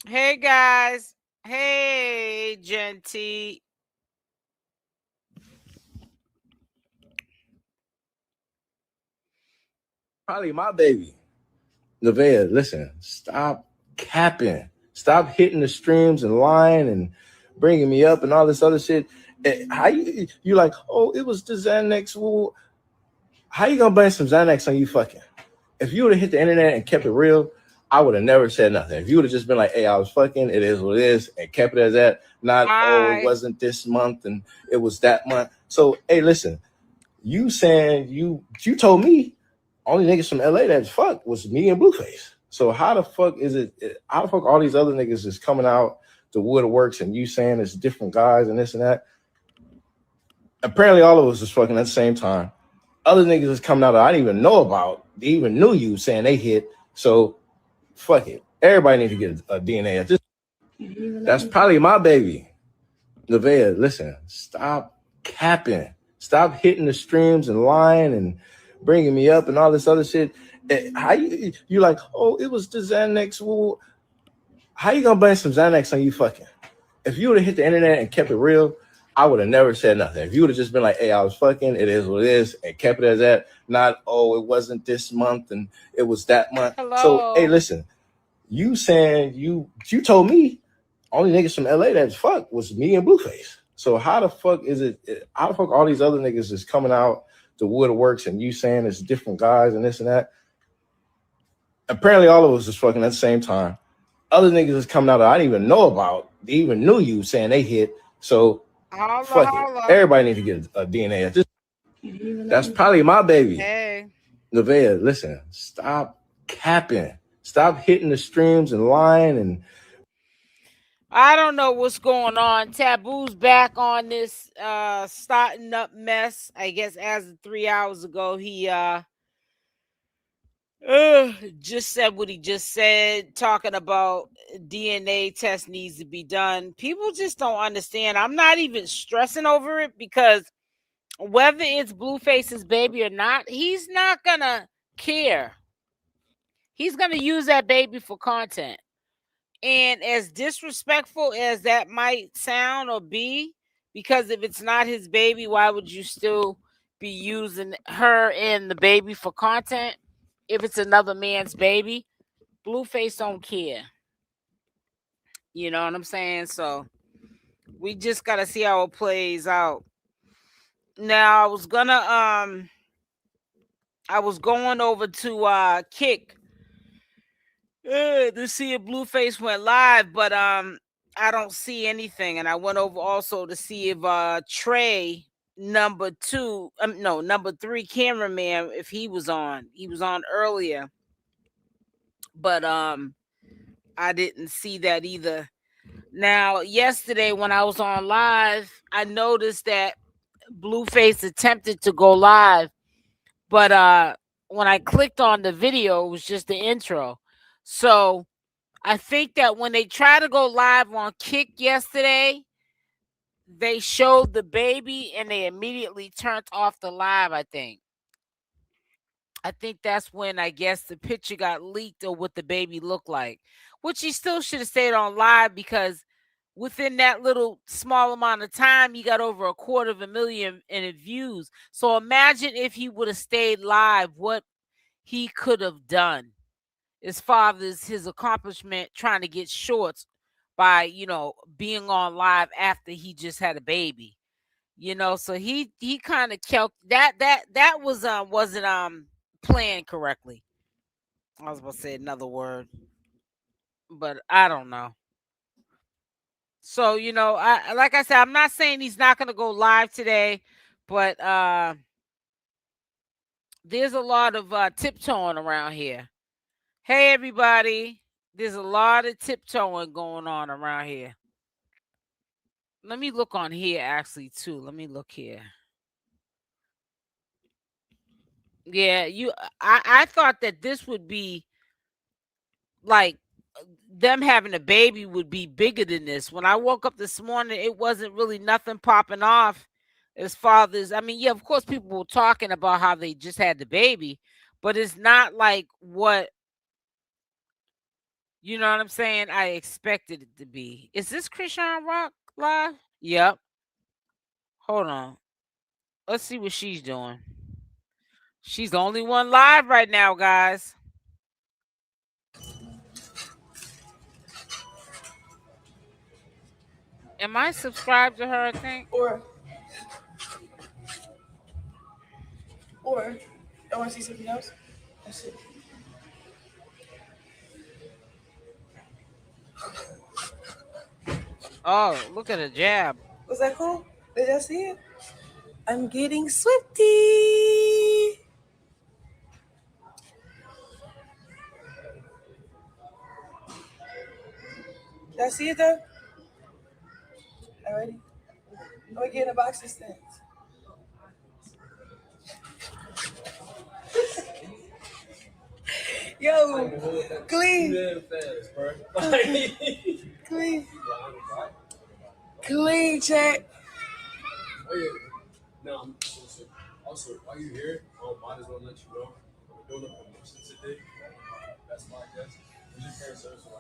Hey guys. Hey Genty. Probably my baby. Nevaeh, listen, stop capping. Stop hitting the streams and lying and bringing me up and all this other shit. How you like, oh, it was the Xanax. Well, how you gonna blame some Xanax on you fucking? If you would have hit the internet and kept it real, I would have never said nothing. If you would have just been like, hey, I was fucking, it is what it is, and kept it as that, not, oh, it Hi. wasn't this month and it was that month. So, hey, listen, you saying you told me only niggas from LA that fuck was me and Blueface. So how the fuck is it? How the fuck all these other niggas is coming out the woodworks and you saying it's different guys and this and that? Apparently, all of us is fucking at the same time. Other niggas is coming out that I didn't even know about. They even knew you saying they hit. So fuck it. Everybody need to get a DNA at this. That's probably my baby. Nevaeh, listen, stop capping. Stop hitting the streams and lying and bringing me up and all this other shit. How you like, oh, it was the Xanax. Well, how you gonna blame some Xanax on you fucking? If you would have hit the internet and kept it real, I would have never said nothing. If you would have just been like, hey, I was fucking, it is what it is, and kept it as that, not, oh, it wasn't this month and it was that month. So, hey, Hello. listen, you saying you told me only niggas from LA that fuck was me and Blueface. So how the fuck is it? How the fuck all these other niggas is coming out the woodworks and you saying it's different guys and this and that? Apparently, all of us is fucking at the same time. Other niggas is coming out that I didn't even know about. They even knew you saying they hit. So Holla fuck it. holla. Everybody need to get a DNA at this. That's probably my baby. Hey. Nevaeh, listen, stop capping. Stop hitting the streams and lying and I don't know what's going on. Taboo's back on this starting up mess. I guess as of 3 hours ago, he just said what he just said, talking about DNA test needs to be done. People just don't understand. I'm not even stressing over it because whether it's Blueface's baby or not, he's not gonna care. He's gonna use that baby for content. And as disrespectful as that might sound or be, because if it's not his baby, why would you still be using her and the baby for content? If it's another man's baby, Blueface don't care. You know what I'm saying? So we just gotta see how it plays out. Now I was going over to Kick to see if Blueface went live, but I don't see anything. And I went over also to see if Trey number two, no, number three cameraman, if he was on. He was on earlier, but I didn't see that either. Now, yesterday when I was on live, I noticed that Blueface attempted to go live, but when I clicked on the video, it was just the intro. So I think that when they tried to go live on Kick yesterday, they showed the baby and they immediately turned off the live, I think. I think that's when I guess the picture got leaked or what the baby looked like, which he still should have stayed on live because within that little small amount of time, he got over 250,000 in views. So imagine if he would have stayed live, what he could have done as far as his accomplishment trying to get shorts by being on live after he just had a baby. So he kind of that was wasn't planned correctly. I was about to say another word, but I don't know. So I like I said, I'm not saying he's not going to go live today, but there's a lot of tiptoeing around here. Hey everybody, there's a lot of tiptoeing going on around here. Let me look on here actually too. Let me look here. Yeah, I thought that this would be like them having a baby would be bigger than this. When I woke up this morning, it wasn't really nothing popping off as far as, I mean, yeah, of course people were talking about how they just had the baby, but it's not like what You know what I'm saying? I expected it to be. Is this Chrisean Rock live? Yep. Hold on. Let's see what she's doing. She's the only one live right now, guys. Am I subscribed to her, I think? Or I want to see something else. That's it. Oh, look at the jab. Was that cool? Did y'all see it? I'm getting Swifty. Y'all see it though? Alrighty. I'm gonna get in a box of stamps. Yo, clean. Clean. Clean, chat. Oh, yeah. No, also, while you're here, might as well let you know we're doing a promotion today. That's my guess. We just can't search for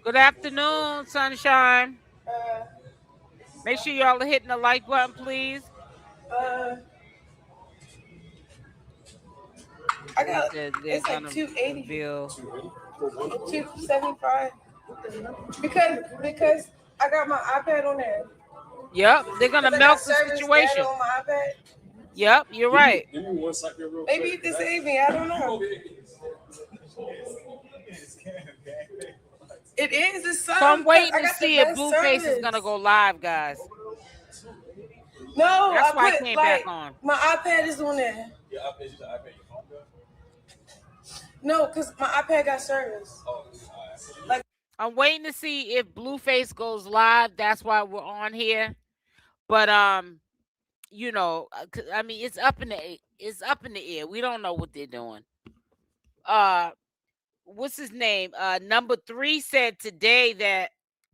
Good afternoon, sunshine. Make sure y'all are hitting the like button, please. I got it's like 280. Bill. 275. Because I got my iPad on there. Yep, they're gonna milk the situation. On my iPad. Yep, you're right. Give me 1 second, real Maybe you can save me. I don't know. It is. It's so I'm waiting to see if Blueface is gonna go live, guys. No, that's why I came back on. My iPad is on there. Your iPad, your phone? No, because my iPad got service. Oh, like I'm waiting to see if Blueface goes live. That's why we're on here. But you know, I mean, it's up in the air. We don't know what they're doing. What's his name? Number 3 said today that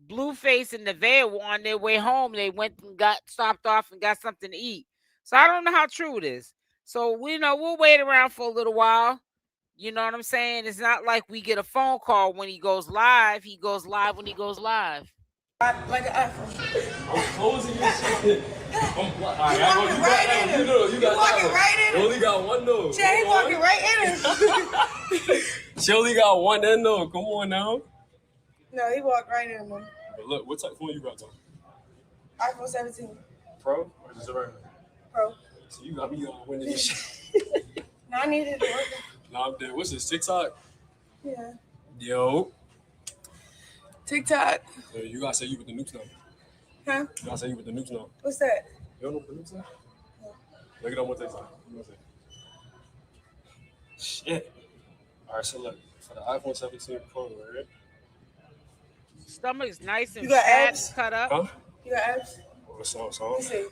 Blueface and Nevaeh were on their way home. They went and stopped off and got something to eat. So I don't know how true it is. So we'll wait around for a little while. You know what I'm saying? It's not like we get a phone call when he goes live. He goes live when he goes live. Like an iPhone. I'm closing your shit. I'm walking right in him. You walking right in him. You only got one though. Jay walking right in him. She only got one then though. Come on now. No, he walked right in him. But look, what type of phone you got though? iPhone 17. Pro or just a regular? Pro. So you got me on winning this shit. No, I needed it. No, I'm dead. What's this, TikTok? Yeah. Yo. TikTok. So you gotta say you with the nukes now. Huh? You gotta say you with the nukes now. What's that? You don't know what the nukes are? No. Look it up on TikTok. Shit. Alright, so look. For the iPhone 17 Pro, right? Stomach's nice and you got fat abs? Cut up. Huh? You got abs? What's up, Let me see.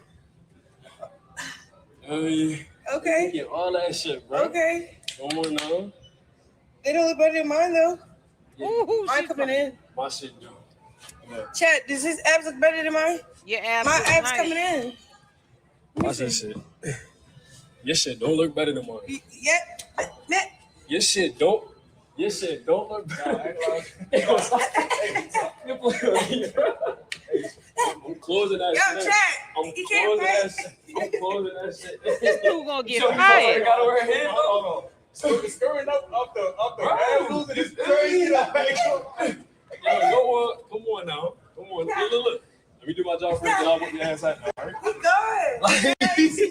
Okay. Get all that shit, bro. Okay. Come on now. They don't look better than mine though. Yeah. Ooh, mine coming in. My shit do. Yeah. Chat, does his abs look better than mine? Your abs my abs nice. coming in. My shit. Your shit don't look better than mine. Yeah. Your shit don't look better. I'm closing that shit. Yo, chat. I'm closing that shit. This dude gonna get I fired. gotta wear hands. Hold on. So it's scurrying up the ass losing his crazy. Come on now. Come on. Look. Let me do my job for a job with your ass at now, all right? He good.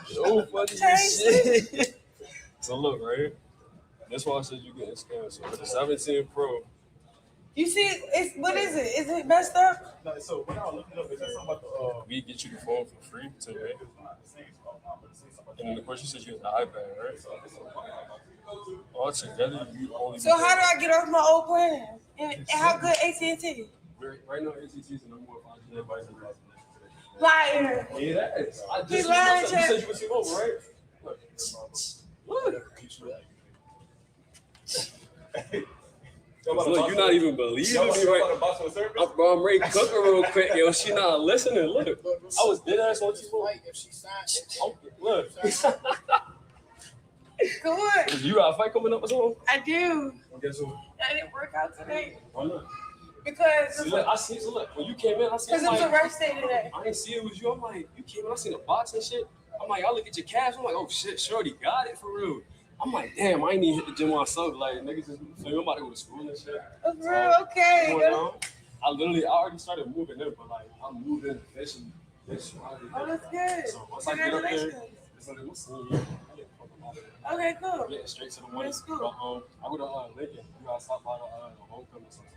So funny as shit. So look, right? That's why I said you getting scammed. So for the 17 Pro. You see, what is it? Is it messed up? No, so when I was looking up, it's just something about the We get you the phone for free today. And then of course you said you had the iPad, right? All together, you only. So how do I get off my old plan? And how good AT&T? Right now, AT&T is the number 1 5G device in the world. Liar. Yeah, that is. I just He lying, you said you was T-Mobile, right? Look, you're not even believing me, right? I'm ready to cook her real quick, yo. She not listening. Look, I was dead ass on T-Mobile. Look. Come on. You got a fight coming up or something? I do. Well, guess what? I didn't work out today. Why not? Because See, look, I see. So look, when you came in, I see. it was a rest day today. I didn't see it was you. I'm like, you came in, I seen the box and shit. I'm like, I look at your calves. I'm like, oh shit, Shorty got it for real. I'm like, damn, I ain't even hit the gym myself. Like, niggas just, so I'm about to go to school and shit. That's real, okay. I already started moving in, but like, I'm moving efficiently. Oh, that's good. So once I get up there, it's like, what's up? Okay, cool. I'm getting straight to the money. I go to Lincoln. You gotta stop by the homecoming or something.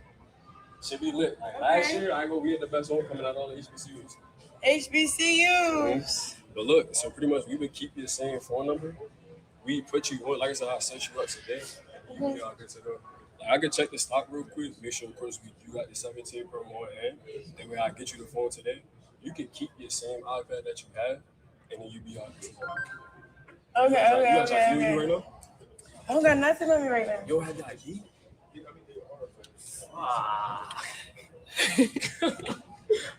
Should be lit. Like last year, I ain't gonna get the best homecoming at all the HBCUs. HBCUs. But look, so pretty much we would keep the same phone number. We put you on, like I said, I set you up today. You all good to go. Like, I could check the stock real quick, make sure, of course, you got the 17 per more in. That way I get you the phone today. You can keep your same iPad that you have, and then you be all good to go. Okay. Right now? I don't got nothing on me right now. You don't have that key?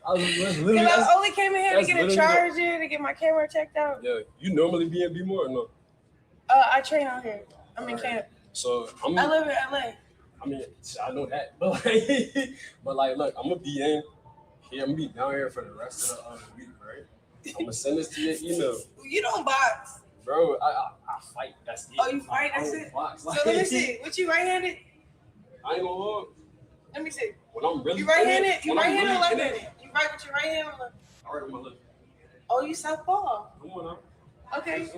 I only came in here to get a charger, to get my camera checked out. Yeah, you normally be in B-More or no? I train out here. I'm in camp. So I live in LA. I mean, I know that, but like, look, I'm gonna be in here. I'm gonna be down here for the rest of the week, right? I'm gonna send this to your email. You don't box, bro. I fight. That's it. Oh, you fight? That's it. Box. So let me see. What you right-handed? I ain't gonna look. Let me see. When I'm really you right-handed? You right-handed really or left-handed? You right with your right hand or left? I write with my left. Oh, you southpaw. Come on now. Okay.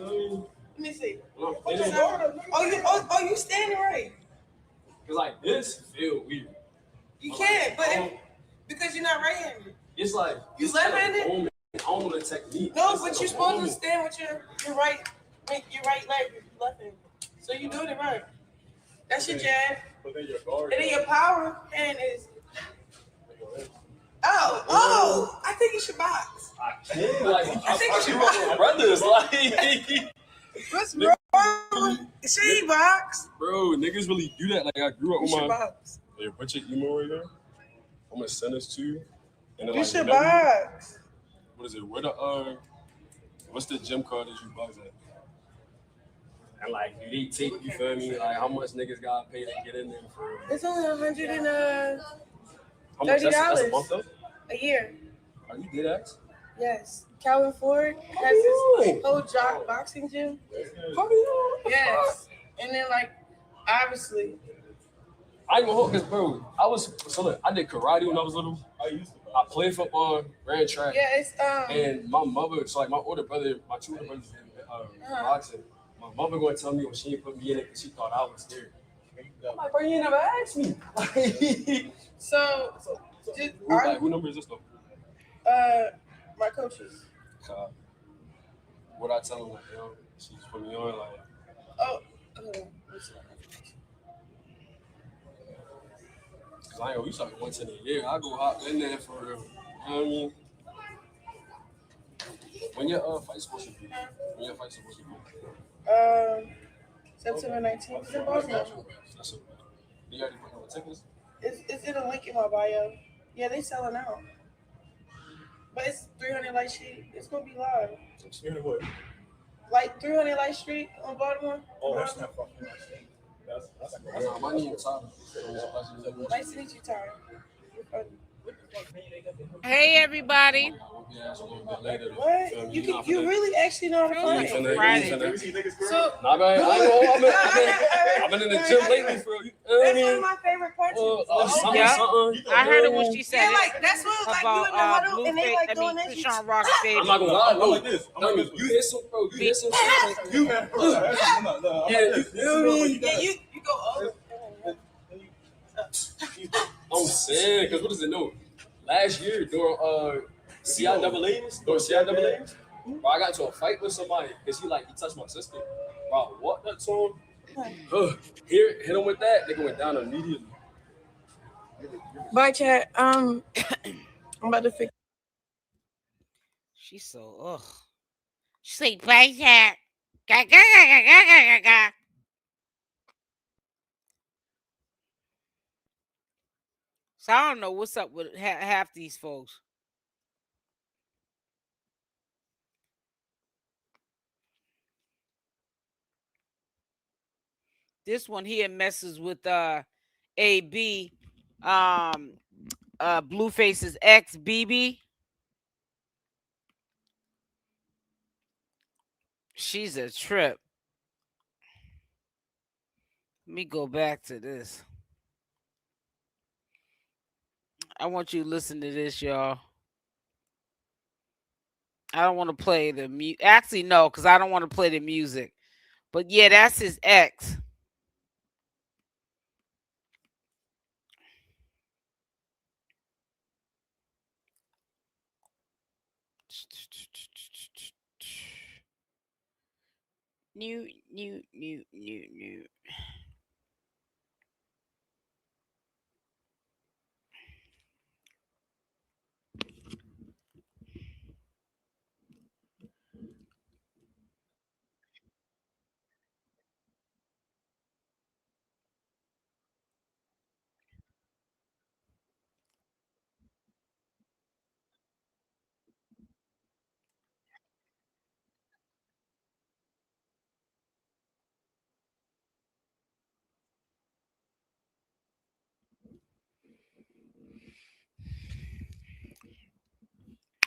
Let me see. Oh, you standing right. Cause like this feel weird. You can't, but because you're not right-handed. It's like you left-handed. I don't know the technique. No, but you're supposed to stand with your right leg, your left-handed. So you're doing it right. That's your jab. But then your guard. And then your power hand is. Oh! I think you should box. I can't. Like, I think you should box. My brothers, like. What's wrong? She box. Bro, niggas really do that. Like, I grew up with my. Box. Hey, put your email right there. I'm gonna send this to you. And then, You like, should box. What is it? Where the what's the gym card that you box at? And like, you take, you feel me? Like, how much niggas gotta pay to get in there for real? It's only $130. How much? That's a month though? A year. Are you dead ass? Yes. Calvin Ford has his whole jock boxing gym. Yes. And then, like, obviously. I ain't gonna hold this, bro. I did karate when I was little. I played football, ran track. Yeah, it's And my mother, so like my older brother, my two older brothers in boxing. My mother gonna tell me when she didn't put me in it because she thought I was scared. I'm like, bro, you ain't never asked me. So just, who number is this though? My coaches. What I tell them, like, yo, she just put me on, like. Oh. Cause I ain't, we talking once in a year. I go hop in there for real. You know what I mean? When your fight's supposed to be? September 19th. It's in Baltimore. That's okay. You already put on the tickets? It's in a link in my bio. Yeah, they selling out. But it's 300 Light Street. It's gonna be live. 300 what? Like 300 Light Street on Baltimore. Oh, that's not fucking Light Street. That's like my name is Tyler. Nice to meet you, Tyler. You're funny. Hey everybody. What? You really actually know how to fight. Friday. So I've been in the gym lately for you. That's one of my favorite parts. I heard it when she said Yeah, like that's what like you in the huddle and they like doing this. ChriseanRock baby. I'm not gonna lie, I'm like this. You hit some, bro. You hit some shit. You man. You go over. I'm saying, because what does it know? Last year during CIAAs, bro, I got into a fight with somebody because he touched my sister. Bro, what that song? Hit him with that, they went down immediately. Bye, chat. I'm about to fix. She's so She say bye chat. Ga, ga, ga, ga, ga, ga, ga. So I don't know what's up with half these folks. This one here messes with AB, um, Blueface's ex, BB. She's a trip. Let me go back to this. I want you to listen to this, y'all. I don't want to play the music. Actually, no, because I don't want to play the music. But yeah, that's his ex. New.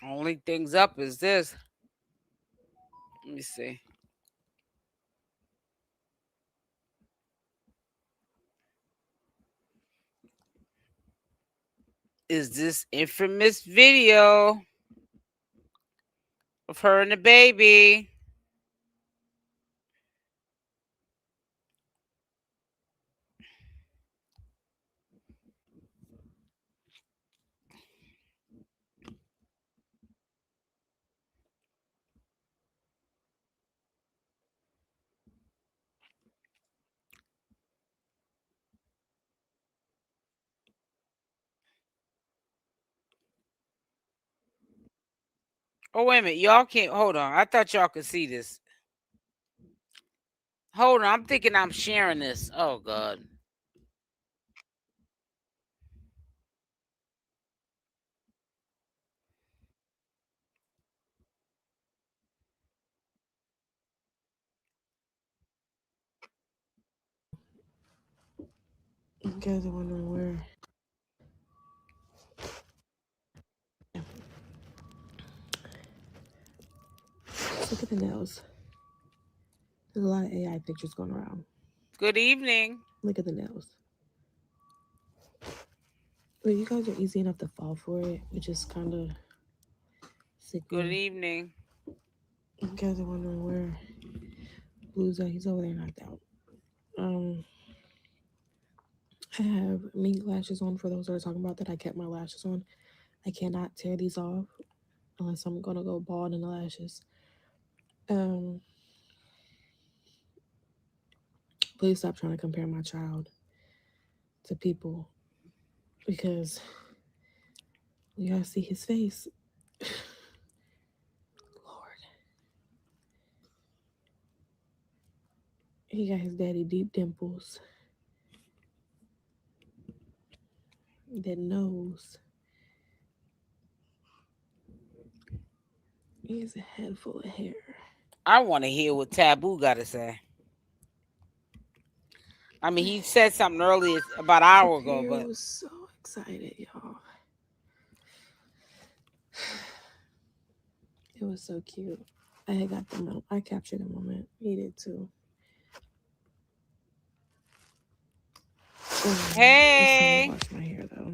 Only things up is this. Let me see. Is this infamous video of her and the baby? Oh, wait a minute. Y'all can't. Hold on. I thought y'all could see this. Hold on. I'm thinking I'm sharing this. Oh, God. You guys are wondering where. Look at the nails. There's a lot of AI pictures going around. Good evening. Look at the nails. But you guys are easy enough to fall for it, which is kind of Good sickening. evening. You guys are wondering where Blue's at. He's over there knocked out. I have mink lashes on for those that are talking about that. I kept my lashes on. I cannot tear these off unless I'm gonna go bald in the lashes. Please stop trying to compare my child to people because you gotta see his face. Lord. He got his daddy deep dimples. That nose. He has a head full of hair. I want to hear what Taboo got to say. I mean, he said something earlier about an hour ago, Superior but was so excited, y'all. It was so cute. I had got the moment. I captured the moment. He did too. It's time to hey, wash my hair though.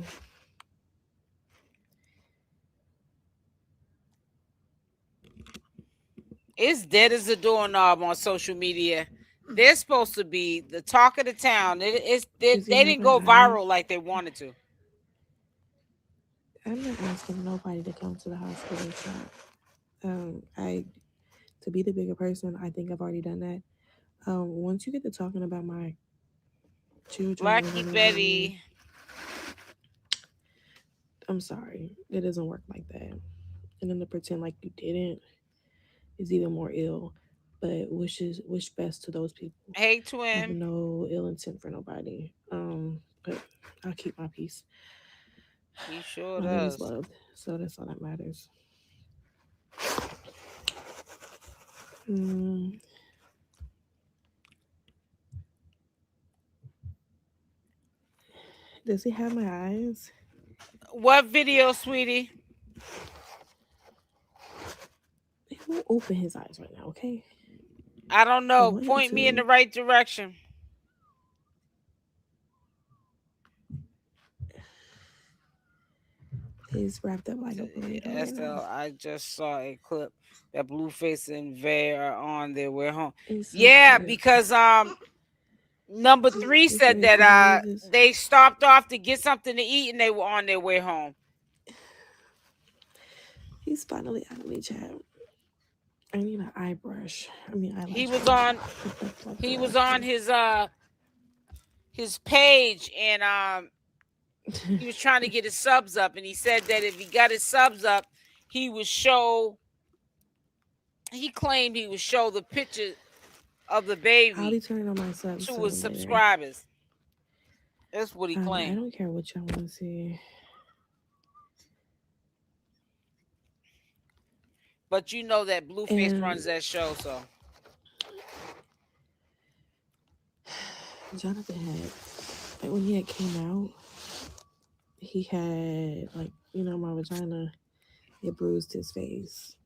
it's dead as a doorknob on social media. They're supposed to be the talk of the town. They didn't go viral like they wanted to. I'm not asking nobody to come to the house for this shot. To be the bigger person, I think I've already done that. Once you get to talking about my children, Blackie Betty. I'm sorry, it doesn't work like that. And then to pretend like you didn't is even more ill. But wish best to those people. Hey, I have twin. no ill intent for nobody. But I'll keep my peace. He sure My baby's does. loved, so that's all that matters. Mm. Does he have my eyes? What video, sweetie? He won't open his eyes right now, okay? I don't know. One, Point me in the two. right direction. He's wrapped up like a burrito right Estelle, now. I just saw a clip that Blueface and Vay are on their way home. He's so Yeah, cute. because number 3 He's said ready for the that roses. they stopped off to get something to eat and they were on their way home. He's finally out of me, chat. I need an eye brush. I mean eyelash. He was brush. on his page, and he was trying to get his subs up, and he said that if he got his subs up, he claimed he would show the picture of the baby I'll be turning on my subs to his later. subscribers. That's what he claimed. I don't care what y'all want to see. But you know that Blueface runs that show, so. Jonathan had, like, when he had came out, he had, like, you know, my vagina, it bruised his face.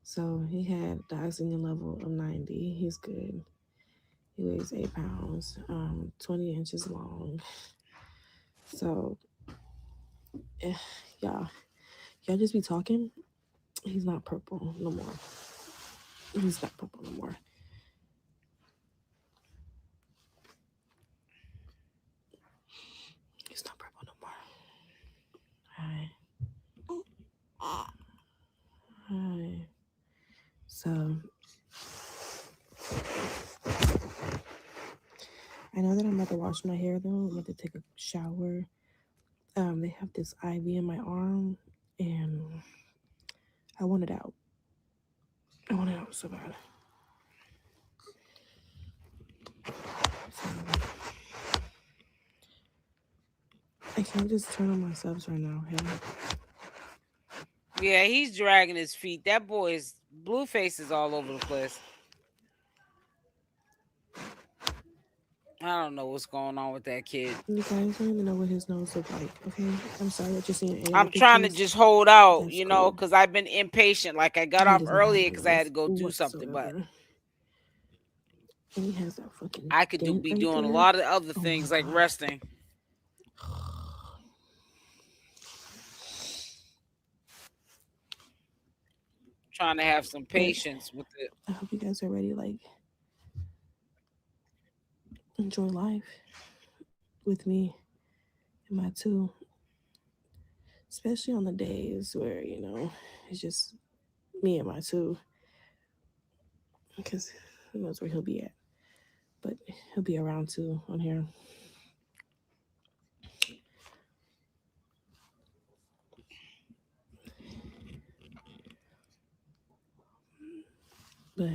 So he had the oxygen level of 90. He's good. He weighs 8 pounds, 20 inches long. So, y'all just be talking. He's not purple no more. He's not purple no more. He's not purple no more. Hi. Hi. So, I know that I'm about to wash my hair though. I'm about to take a shower. They have this IV in my arm, and I want it out. I want it out so bad. So, I can't just turn on my subs right now. Okay? Yeah, he's dragging his feet. That boy's Blueface is all over the place. I don't know what's going on with that kid. You guys don't even know what his nose looks like, okay? I'm sorry that you're seeing I'm trying to just hold out, That's you know, cool. because I've been impatient. Like, I got He off does not have earlier a because I had to go nose do something, but whatsoever. And he has that fucking I could dent be right doing there. a lot of other Oh things my like God. resting. Trying to have some patience with it. I hope you guys are ready to, like, enjoy life with me and my two. Especially on the days where, you know, it's just me and my two. Because who knows where he'll be at. But he'll be around too on here. But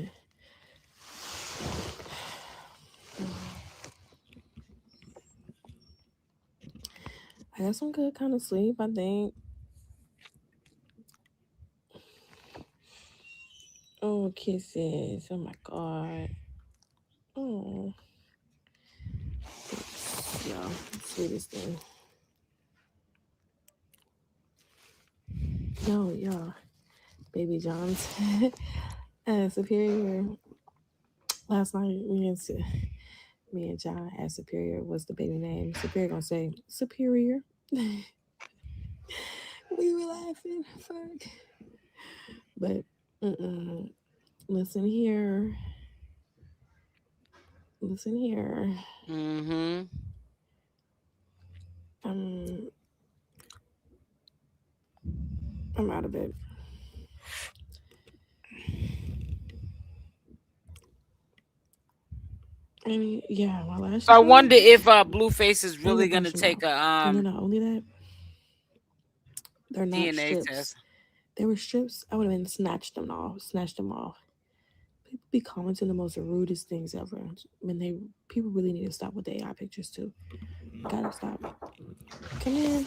I got some good kind of sleep, I think. Oh, kisses. Oh my God. Oh. Yeah, sweetest thing. No, yeah. Baby John's Superior. Last night, me and John asked Superior what's the baby name. Superior gonna say Superior. We were laughing. Fuck. But listen here. Listen here. Mm-hmm. I'm out of it. And yeah, my lashes. So I wonder if Blueface is really gonna take a and then not only that, they're not DNA strips. test. They were strips. I would have been snatched them off. People be commenting the most rudest things ever. People really need to stop with the AI pictures too. Gotta stop. Come in.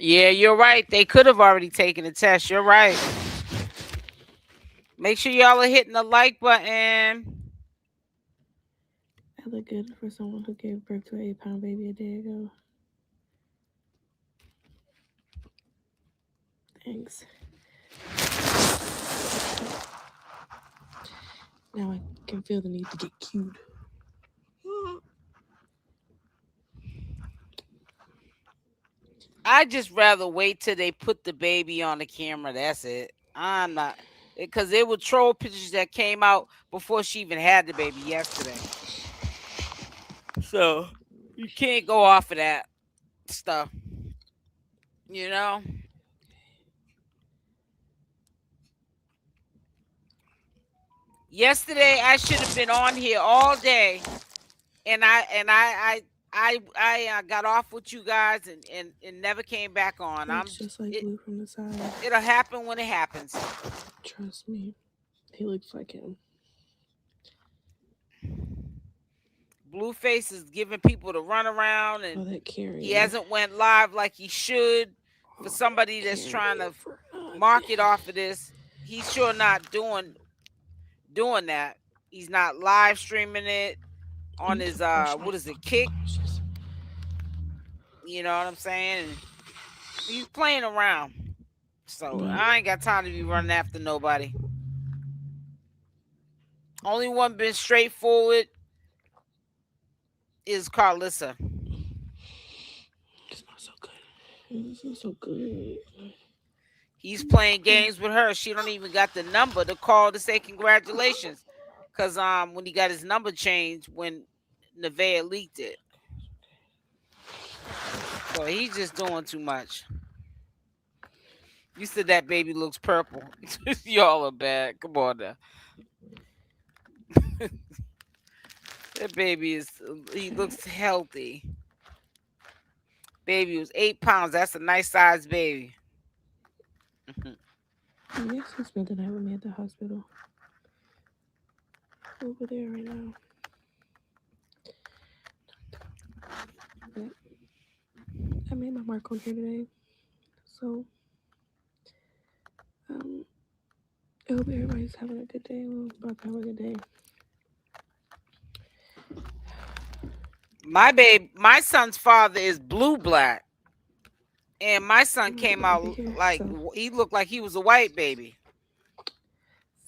Yeah, you're right. They could have already taken the test. You're right. Make sure y'all are hitting the like button. I look good for someone who gave birth to an 8-pound baby a day ago. Thanks. Now I can feel the need to get cute. I just rather wait till they put the baby on the camera. That's it. I'm not because they were troll pictures that came out before she even had the baby yesterday. So you can't go off of that stuff. You know. Yesterday I should have been on here all day, and I got off with you guys and never came back on. Looks just like Blue from the side. It'll happen when it happens. Trust me, he looks like him. Blueface is giving people to run around, and he hasn't went live like he should. For somebody that's trying to market off of this, he's sure not doing that. He's not live streaming it on his what is it, Kick? You know what I'm saying? And he's playing around. So I ain't got time to be running after nobody. Only one been straightforward is Karlissa. It's not so good. It's not so good. He's playing games with her. She don't even got the number to call to say congratulations. Cause when he got his number changed when Nevaeh leaked it. So he's just doing too much. You said that baby looks purple. Y'all are bad. Come on now. That baby he looks healthy. Baby was 8 pounds. That's a nice size baby. Yes, he spent the night with me at the hospital. Over there right now. But I made my mark on here today. So I hope everybody's having a good day. We're about to have a good day. My son's father is blue black. And my son came out like he looked like he was a white baby.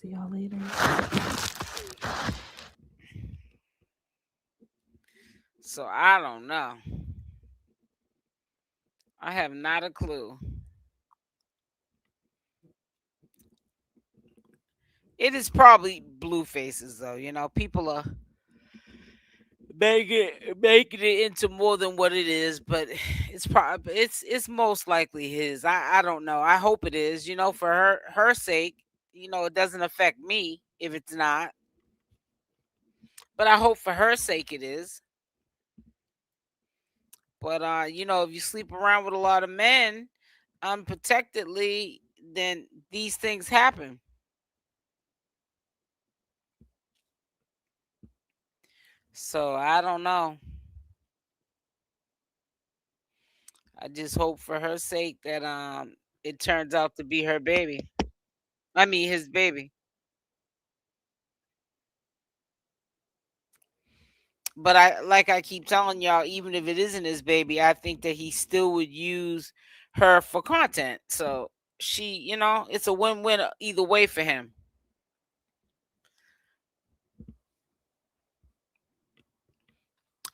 See y'all later. So I don't know. I have not a clue. It is probably Bluefaces though. You know, people are making it into more than what it is, but it's probably it's most likely his. I don't know. I hope it is. You know, for her sake. You know, it doesn't affect me if it's not. But I hope for her sake it is. But you know, if you sleep around with a lot of men unprotectedly, then these things happen. So I don't know. I just hope for her sake that it turns out to be her baby. I mean his baby. But I keep telling y'all, even if it isn't his baby, I think that he still would use her for content. So she, you know, it's a win-win either way for him.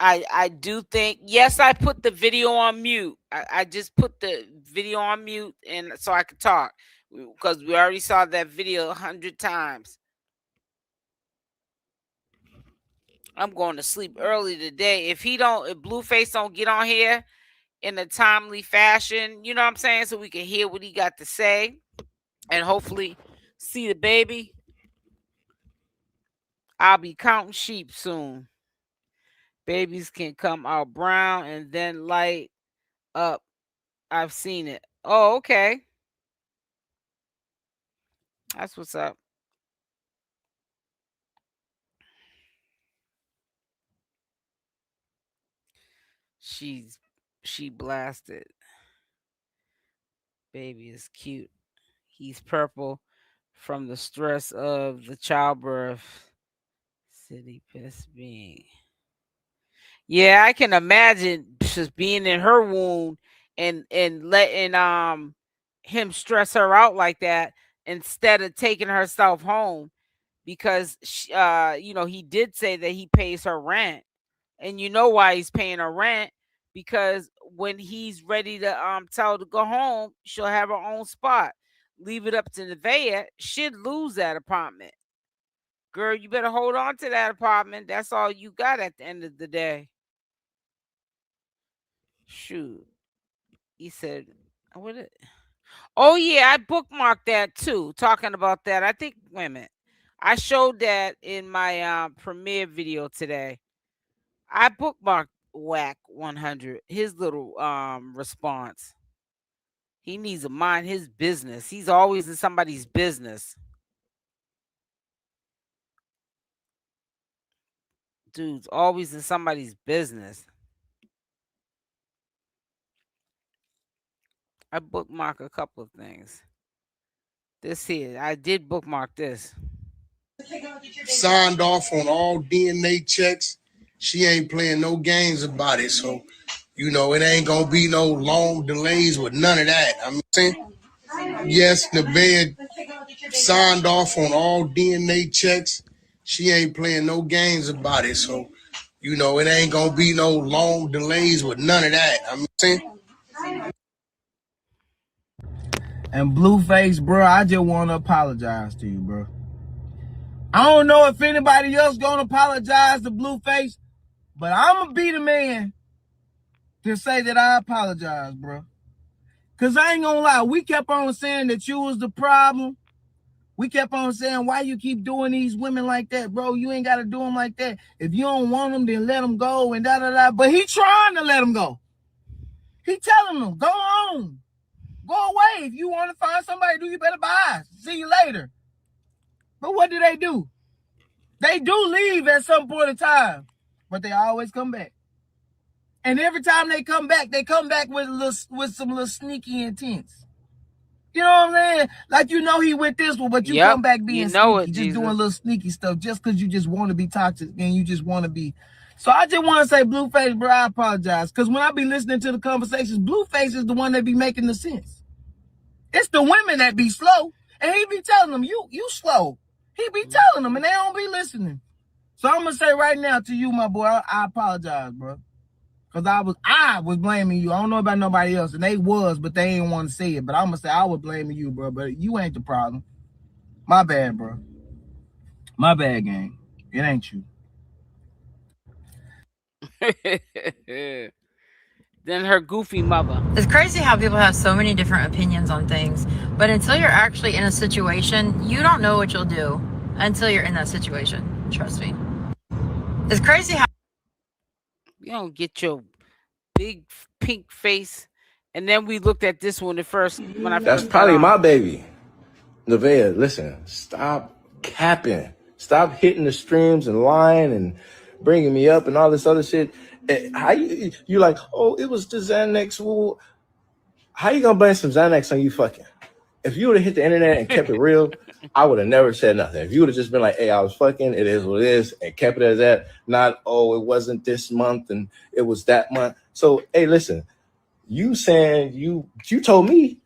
I do think, yes, I put the video on mute. I just put the video on mute and so I could talk because we already saw that video 100 times. I'm going to sleep early today. If Blueface don't get on here in a timely fashion, you know what I'm saying, so we can hear what he got to say and hopefully see the baby, I'll be counting sheep soon. Babies can come out brown and then light up. I've seen it. Oh, okay. That's what's up. She's she blasted. Baby is cute. He's purple from the stress of the childbirth. City piss being. Yeah, I can imagine just being in her wound and letting him stress her out like that instead of taking herself home because she, he did say that he pays her rent. And you know why he's paying her rent? Because when he's ready to tell her to go home, she'll have her own spot. Leave it up to Nevaeh, she'd lose that apartment. Girl, you better hold on to that apartment. That's all you got at the end of the day. Shoot. He said, what it? Oh yeah, I bookmarked that too. Talking about that. I think wait a minute. I showed that in my premiere video today. I bookmarked Whack 100, his little response. He needs to mind his business. He's always in somebody's business. Dude's always in somebody's business. I bookmark a couple of things. This here, I did bookmark this. Signed off on all DNA checks. She ain't playing no games about it. So, it ain't gonna be no long delays with none of that. I'm saying, yes, Nevaeh signed off on all DNA checks. She ain't playing no games about it. So, it ain't gonna be no long delays with none of that. I'm saying. And Blueface, bro, I just want to apologize to you, bro. I don't know if anybody else gonna apologize to Blueface, but I'm gonna be the man to say that I apologize, bro. Cause I ain't gonna lie, we kept on saying that you was the problem. We kept on saying, why you keep doing these women like that, bro? You ain't gotta do them like that. If you don't want them, then let them go and da-da-da. But he trying to let them go. He telling them, go on. Go away. If you want to find somebody, you better bye. See you later. But what do? They do leave at some point in time, but they always come back. And every time they come back with some little sneaky intents. You know what I'm saying? Like, he with this one, but you come back being sneaky, just doing little sneaky stuff just because you just want to be toxic and you just want to be. So I just want to say, Blueface, bro, I apologize. Because when I be listening to the conversations, Blueface is the one that be making the sense. It's the women that be slow. And he be telling them, you slow. He be telling them, and they don't be listening. So I'm going to say right now to you, my boy, I apologize, bro. Because I was blaming you. I don't know about nobody else. And they was, but they ain't want to say it. But I'm going to say I was blaming you, bro. But you ain't the problem. My bad, bro. My bad, gang. It ain't you. Then her goofy mother. It's crazy how people have so many different opinions on things. But until you're actually in a situation, you don't know what you'll do until you're in that situation. Trust me. It's crazy how you don't get your big pink face. And then we looked at this one when I first. That's probably my baby. Nevaeh, listen, stop capping. Stop hitting the streams and lying and bringing me up and all this other shit. How you like, oh, it was the Xanax. Well, how you gonna blame some Xanax on you fucking? If you would have hit the internet and kept it real, I would have never said nothing. If you would have just been like, hey, I was fucking, it is what it is, and kept it as that, not, oh, it wasn't this month and it was that month. So, hey, listen, you saying you told me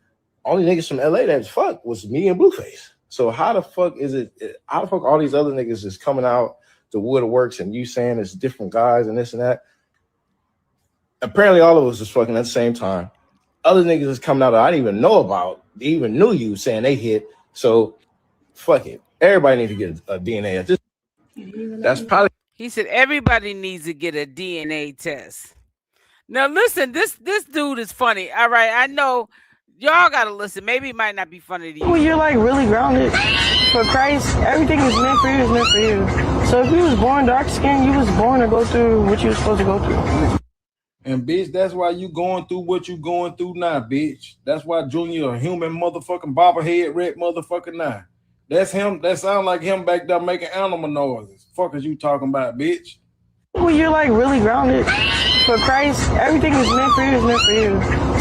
only niggas from LA that fuck was me and Blueface. So how the fuck all these other niggas is coming out the woodworks and you saying it's different guys and this and that? Apparently all of us is fucking at the same time. Other niggas is coming out that I didn't even know about. They even knew you saying they hit. So fuck it. Everybody needs to get a DNA test. That's probably. He said everybody needs to get a DNA test. Now listen, this dude is funny. All right, I know y'all gotta listen. Maybe it might not be funny to you. When you're like really grounded for Christ, everything is meant for you is meant for you. So if you was born dark skinned, you was born to go through what you was supposed to go through. And bitch, that's why you going through what you going through now, bitch. That's why Junior a human motherfucking bobblehead red motherfucking now. That's him. That sound like him back there making animal noises. Fuck is you talking about, bitch? When you're like really grounded for Christ, everything is meant for you is meant for you.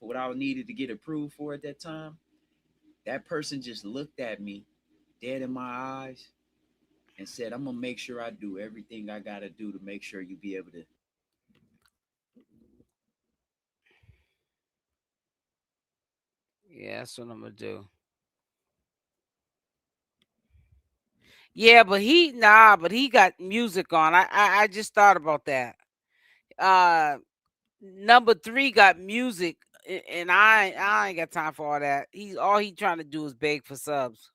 for what I needed to get approved for at that time, that person just looked at me dead in my eyes and said, I'm gonna make sure I do everything I gotta do to make sure you be able to. Yeah, that's what I'm gonna do. Yeah, but he got music on. I just thought about that. Number 3 got music, and I ain't got time for all that. All he trying to do is beg for subs.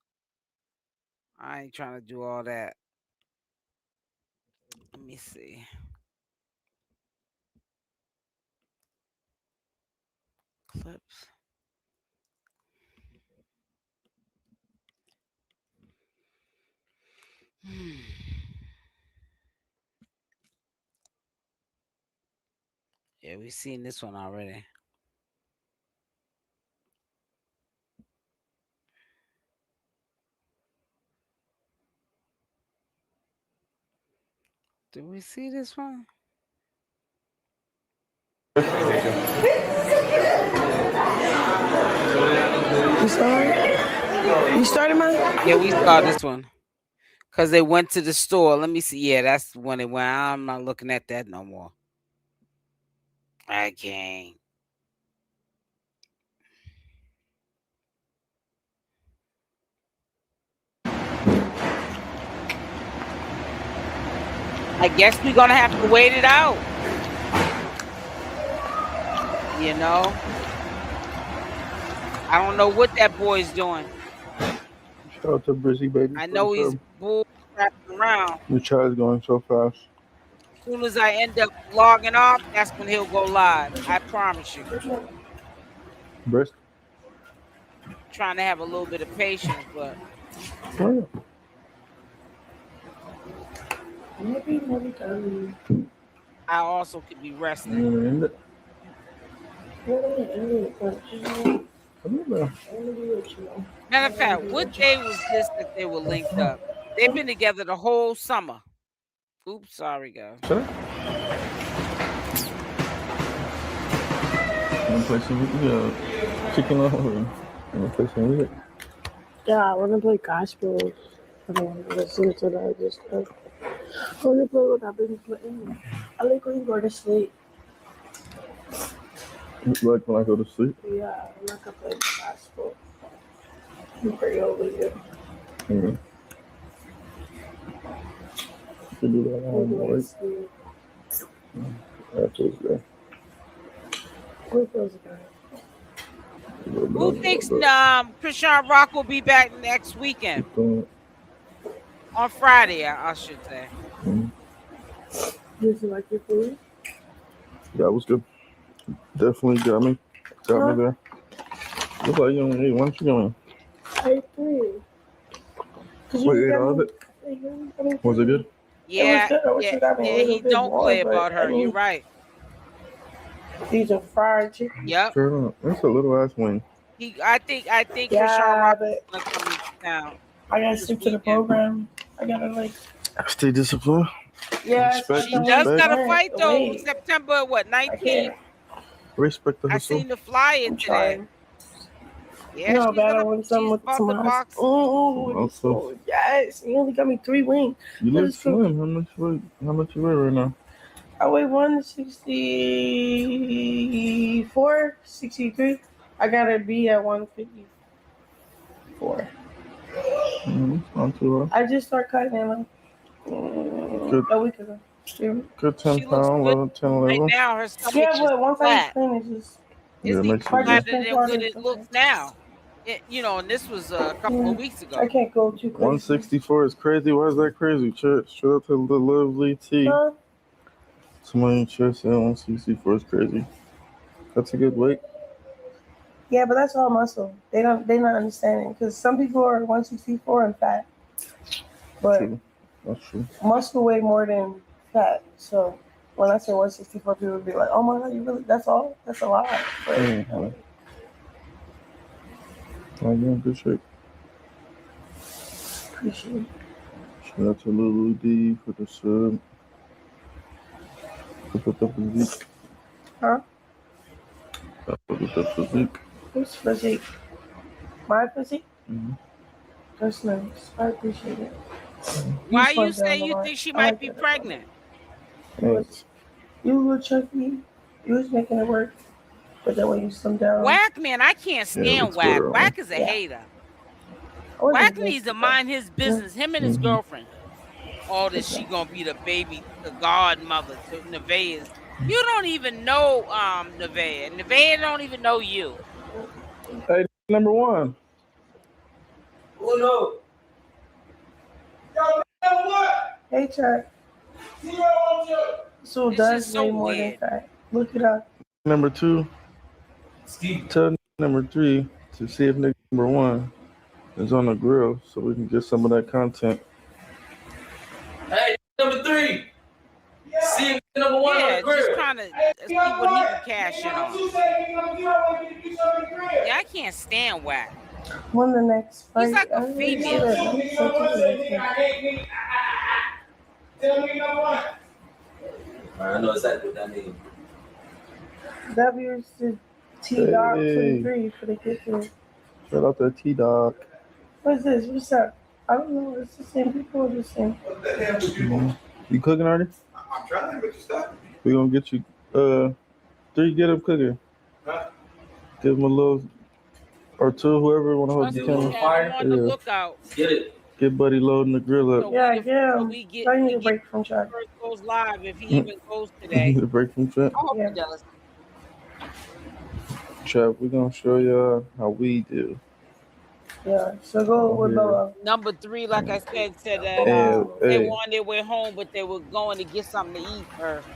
I ain't trying to do all that. Let me see. Clips. Yeah, we've seen this one already. Did we see this one? You started, man? Yeah, we saw this one. Because they went to the store. Let me see. Yeah, that's when it went. I'm not looking at that no more. I can't. I guess we're going to have to wait it out. You know? I don't know what that boy's doing. Shout out to Brizzy, baby. I know he's bull crapping around. The chat's going so fast. As soon as I end up logging off, that's when he'll go live. I promise you. Brisk. Trying to have a little bit of patience, but Oh, I also could be resting. yeah. Matter of fact, what day was this that they were linked up? They've been together the whole summer. Oops, sorry, guys. Sure. Wanna play some chicken over? Wanna play some music? Yeah, I want to play gospel. I don't want to listen to that other stuff. I want to play what I've been playing. I like when you go to sleep. Like when I go to sleep? Yeah, I'm not going to play gospel. I'm pretty over here. Mm-hmm. You can do that on the way. That feels good. What feels good? Who thinks Chrisean Rock will be back next weekend? On Friday, I should say. Mm-hmm. Did you like your food? That was good. Definitely got me there. Look like you only ate one chicken. I ate 3. Wait, you ate all of it? Was it good? Yeah, yeah, he don't play about her. You're right. These are fried chicken. Yep. Sure, that's a little ass wing. I think Yeah, Chrisean Rock but is gonna come to town. I gotta stick to the program. I gotta like Stay disciplined. Yeah, Respect, She does respect. got a fight though. September 19th. Respect the I hustle. seen the flyer today. Yeah, no, she's battle gonna, with some with about some to box. Oh, yes. You only got me 3 wings. You look slim. How much you weigh right now? I weigh 164, 63. I gotta be at 154. Not too low. I just started cutting him a week ago. Good 10 pound, 11, 10, 11. Right now, her stomach Yeah, is but once I flat. clean, it's just Yeah, it makes you flatter good. than what it looks now. And this was a couple of weeks ago. I can't go too crazy. 164 is crazy. Why is that crazy? Shout out to the lovely T. Huh? Somebody in chat said 164 is crazy. That's a good weight. Yeah, but that's all muscle. They're not understanding because some people are 164 and fat, but True. That's true. muscle weigh more than fat. So when I say 164, people would be like, "Oh my God, you really? That's all? That's a lot." But, You're in good shape. appreciate it. Shout out to Lulu D for the sub. Put up the week. Huh? Look at the physique. Who's physique? My physique? Mm-hmm. That's nice. I appreciate it. Why you say you think she might be pregnant? You were chunky. You was making it work. But then when you slim down. Whack, man, I can't stand Whack. Whack is a hater. Whack needs to mind his business. Him and his girlfriend. All this, she gonna be the baby, the godmother to Nevaeh. You don't even know Nevaeh. Nevaeh don't even know you. Hey, number one. Oh no. Yo, what? Hey, Chuck. So does way more than that. Look it up. Number two. Tell number three to see if nigga number one is on the grill so we can get some of that content. Hey, number three. See if number one on the grill. Just trying to see what he can cash in on. Yeah, I can't stand Whack. When the next fight, he's like a female. Tell me number one. I know exactly what that means. W is the T-Dog 23 for the kitchen. Shout out to T-Dog. What's this? What's up? I don't know. It's the same people or the same? What the hell did you want? You cooking already? I'm trying to get you started. We gonna get you, three, get him cooking. Huh? Give him a little, or two, whoever want to hold the camera. On the lookout. Get it. Get Buddy loading the grill up. Yeah. I need a break from Chuck. First goes live if he even goes today. Need a break from Chuck. I hope he does. Chuck, we're gonna show y'all how we do. Yeah, so go with Lola. Number three, like I said that they were on their way home, but they were going to get something to eat first.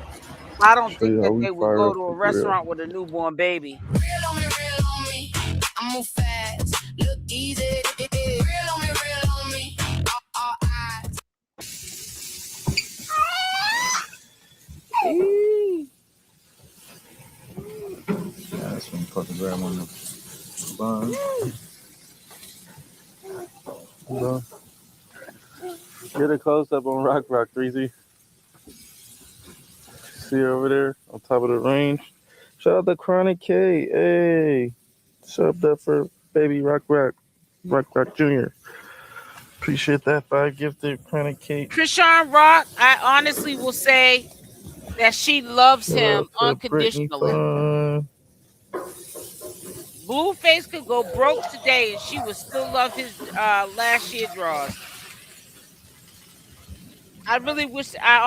I don't think that they would go to a restaurant with a newborn baby. Real on me, I move fast, look easy. Real on me, all eyes. That's when fucking grab on the bun. Get a close up on Rock 3Z. See her over there on top of the range. Shout out to Chronic K. Hey, shout out that for baby Rock Jr. Appreciate that 5 gifted Chronic K. ChriseanRock, I honestly will say that she loves him unconditionally. Blueface could go broke today and she would still love his last year draws. I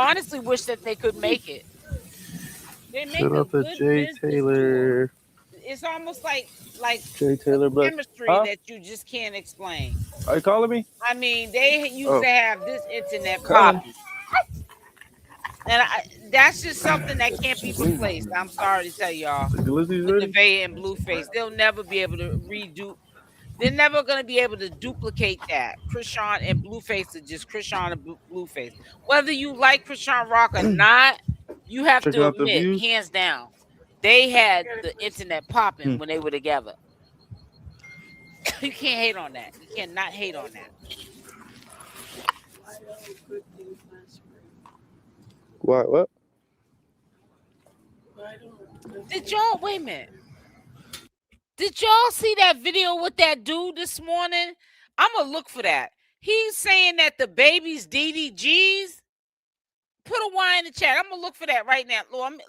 honestly wish that they could make it. They make Shout out to Jay Taylor. It's almost like Jay Taylor chemistry that you just can't explain. Are you calling me? I mean, they used to have this internet popping. And that's just something that can't be replaced. I'm sorry to tell y'all. Nevaeh and Blueface, they'll never be able to redo. They're never going to be able to duplicate that. Chrisean and Blueface are just Chrisean and Blueface. Whether you like ChriseanRock or not, you have to admit, hands down, they had the internet popping when they were together. You can't hate on that. You cannot hate on that. What? Did y'all wait a minute? Did y'all see that video with that dude this morning? I'm gonna look for that. He's saying that the baby's DDGs. Put a Y in the chat. I'm gonna look for that right now.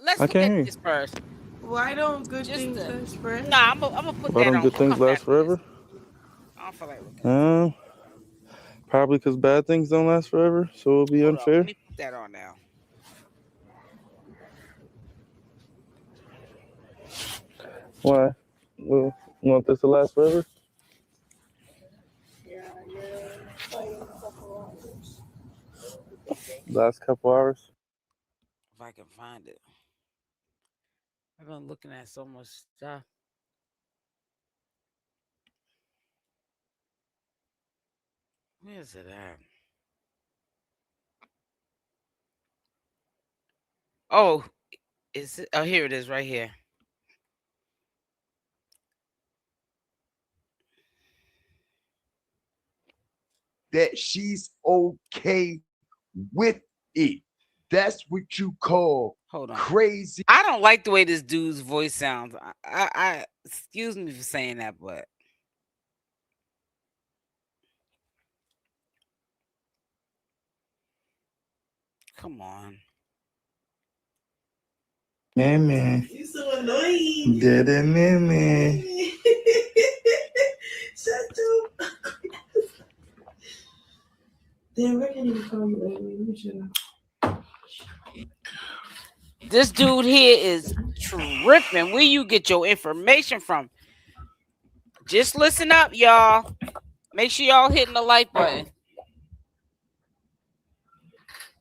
Let's look at this first. Why don't good things last forever? Nah, I'm gonna put Why that don't on. good things last forever? I don't feel like looking. Probably because bad things don't last forever, so it'll be unfair. Let me put that on now. Why? Well, you want this to last forever? Last couple hours. If I can find it. I've been looking at so much stuff. Where's it at? Oh, is it? Oh, here it is right here. That she's okay with it. That's what you call Hold on. crazy. I don't like the way this dude's voice sounds. I excuse me for saying that, but come on. Man. You so annoying. Man. Shut up. Damn, I can't even call you ugly. Let me shut up. This dude here is tripping. Where you get your information from? Just listen up, y'all. Make sure y'all hitting the like button.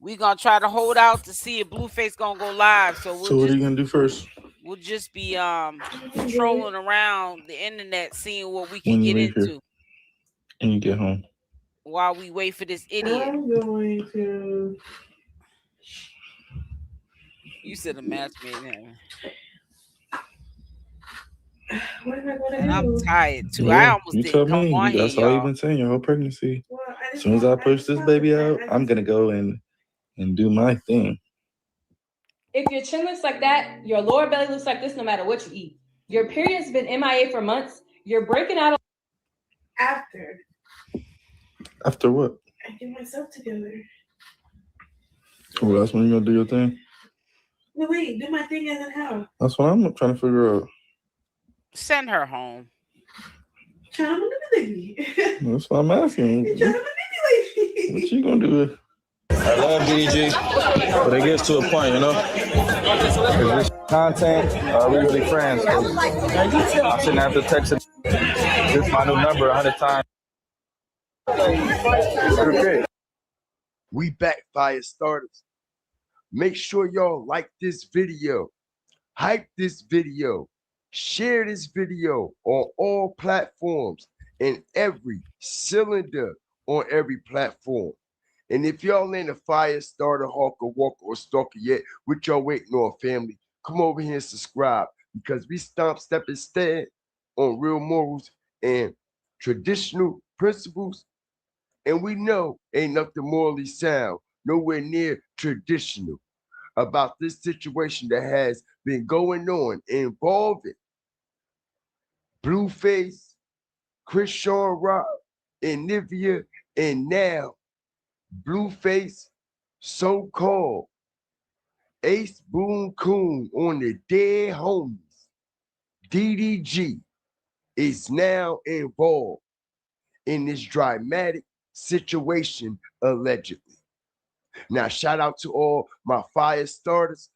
We gonna try to hold out to see if Blueface gonna go live. So what are you gonna do first? We'll just be trolling around the internet, seeing what we can When you get leave here into and you get home. while we wait for this idiot. I'm going to. You said a match made in heaven. What am I going to And do? I'm tired too. Yeah, I almost you didn't told come me. on here, That's all you've y'all. been saying your whole pregnancy. Well, As soon as I push this baby out, I'm gonna go and do my thing. If your chin looks like that, your lower belly looks like this no matter what you eat. Your period's been MIA for months. You're breaking out. After After what? I get myself together. Well, that's when you're gonna do your thing. No, wait, do my thing as in how? That's what I'm trying to figure out. Send her home. Trying to manipulate me. That's what I'm asking. You're trying to manipulate me. What you gonna do? I love DDG, but it gets to a point, you know? Because this content, we really friends. I shouldn't have to text it. This is my new number 100 times. Okay. We back, fire starters. Make sure y'all like this video, hype this video, share this video on all platforms and every cylinder on every platform. And if y'all ain't a fire starter, hawker, walker, or stalker yet, what y'all waiting on, family? Come over here and subscribe, because we stomp, step, and stand on real morals and traditional principles. And we know ain't nothing morally sound, nowhere near traditional, about this situation that has been going on involving Blueface, chriseanrock, and Nevaeh, and now Blueface, so-called 𝗪𝗛𝗪𝗧 on the dead homies. DDG is now involved in this dramatic situation, allegedly. Now, shout out to all my fire starters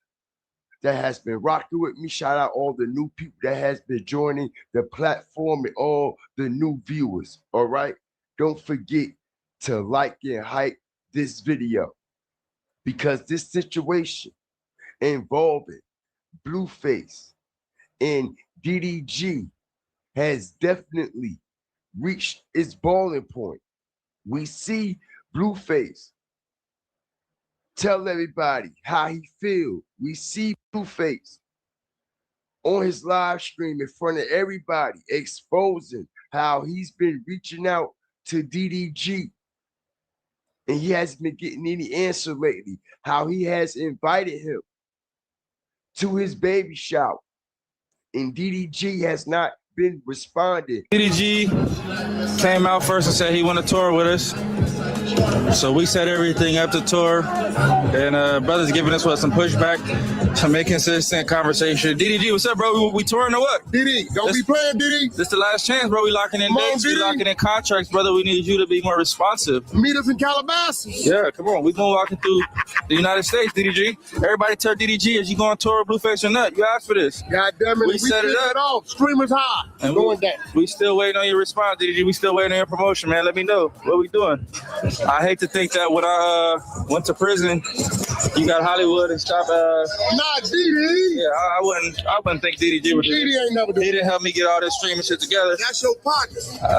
that has been rocking with me. Shout out all the new people that has been joining the platform and all the new viewers, all right? Don't forget to like and hype this video, because this situation involving Blueface and DDG has definitely reached its boiling point. We see Blueface tell everybody how he feels. We see Blueface on his live stream in front of everybody, exposing how he's been reaching out to DDG. And he hasn't been getting any answer lately. How he has invited him to his baby shower, and DDG has not been responding. DDG came out first and said he want to tour with us. So we set everything up to tour. And brother's giving us some pushback to make consistent conversation. DDG, what's up, bro? We touring or what? DD, don't be playing, DD. This the last chance, bro. We locking in dates. We locking in contracts, brother. We need you to be more responsive. Meet us in Calabasas. Yeah, come on. We gonna walking through the United States, DDG. Everybody tell DDG, is you going to tour with Blueface or not? You asked for this. God damn it. We set it up. Off. Streamers high. And going down. We still waiting on your response, DDG. We still waiting on your promotion, man. Let me know what we doing. I hate to think that when I went to prison, you got Hollywood and stop. Nah, DD. Yeah, I wouldn't think DDG would. DD ain't never do. He didn't help me get all this streaming shit together. That's your pocket.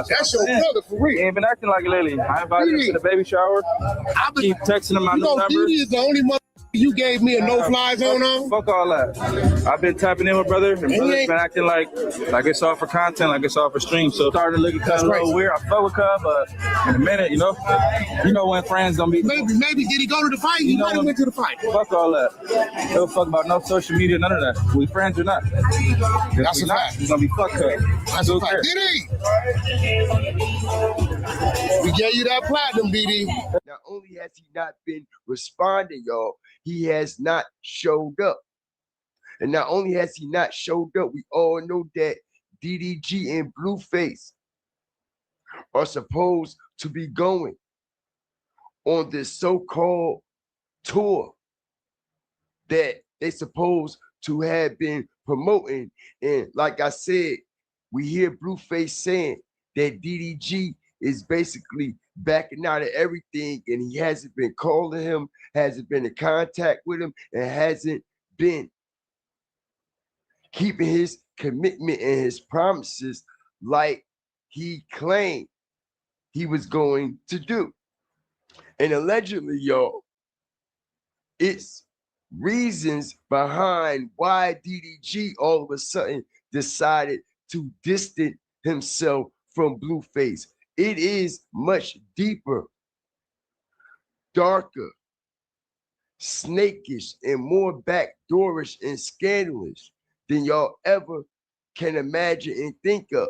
That's your brother for real. He ain't been acting like it lately. I invited him to the baby shower. I keep texting him my new number. DD is the only mother You gave me a no-fly zone on? Fuck all that. I've been tapping in with brother, and brother's been acting like it's all for content, like it's all for stream. So started looking kind of a little weird. I fuck with Cub, but in a minute, you know when friends don't be. Maybe did he go to the fight? He might have went to the fight. Fuck all that. No fuck about no social media, none of that. We friends or not. That's a fact. He's gonna be fuck Cub. That's a fact. Did he? We gave you that platinum, BD. Not only has he not been responding, y'all, he has not showed up. And not only has he not showed up, we all know that DDG and Blueface are supposed to be going on this so-called tour that they supposed to have been promoting. And like I said, we hear Blueface saying that DDG is basically backing out of everything, and he hasn't been calling him, hasn't been in contact with him, and hasn't been keeping his commitment and his promises like he claimed he was going to do. And allegedly, y'all, it's reasons behind why DDG all of a sudden decided to distance himself from Blueface. It is much deeper, darker, snakish, and more backdoorish and scandalous than y'all ever can imagine and think of.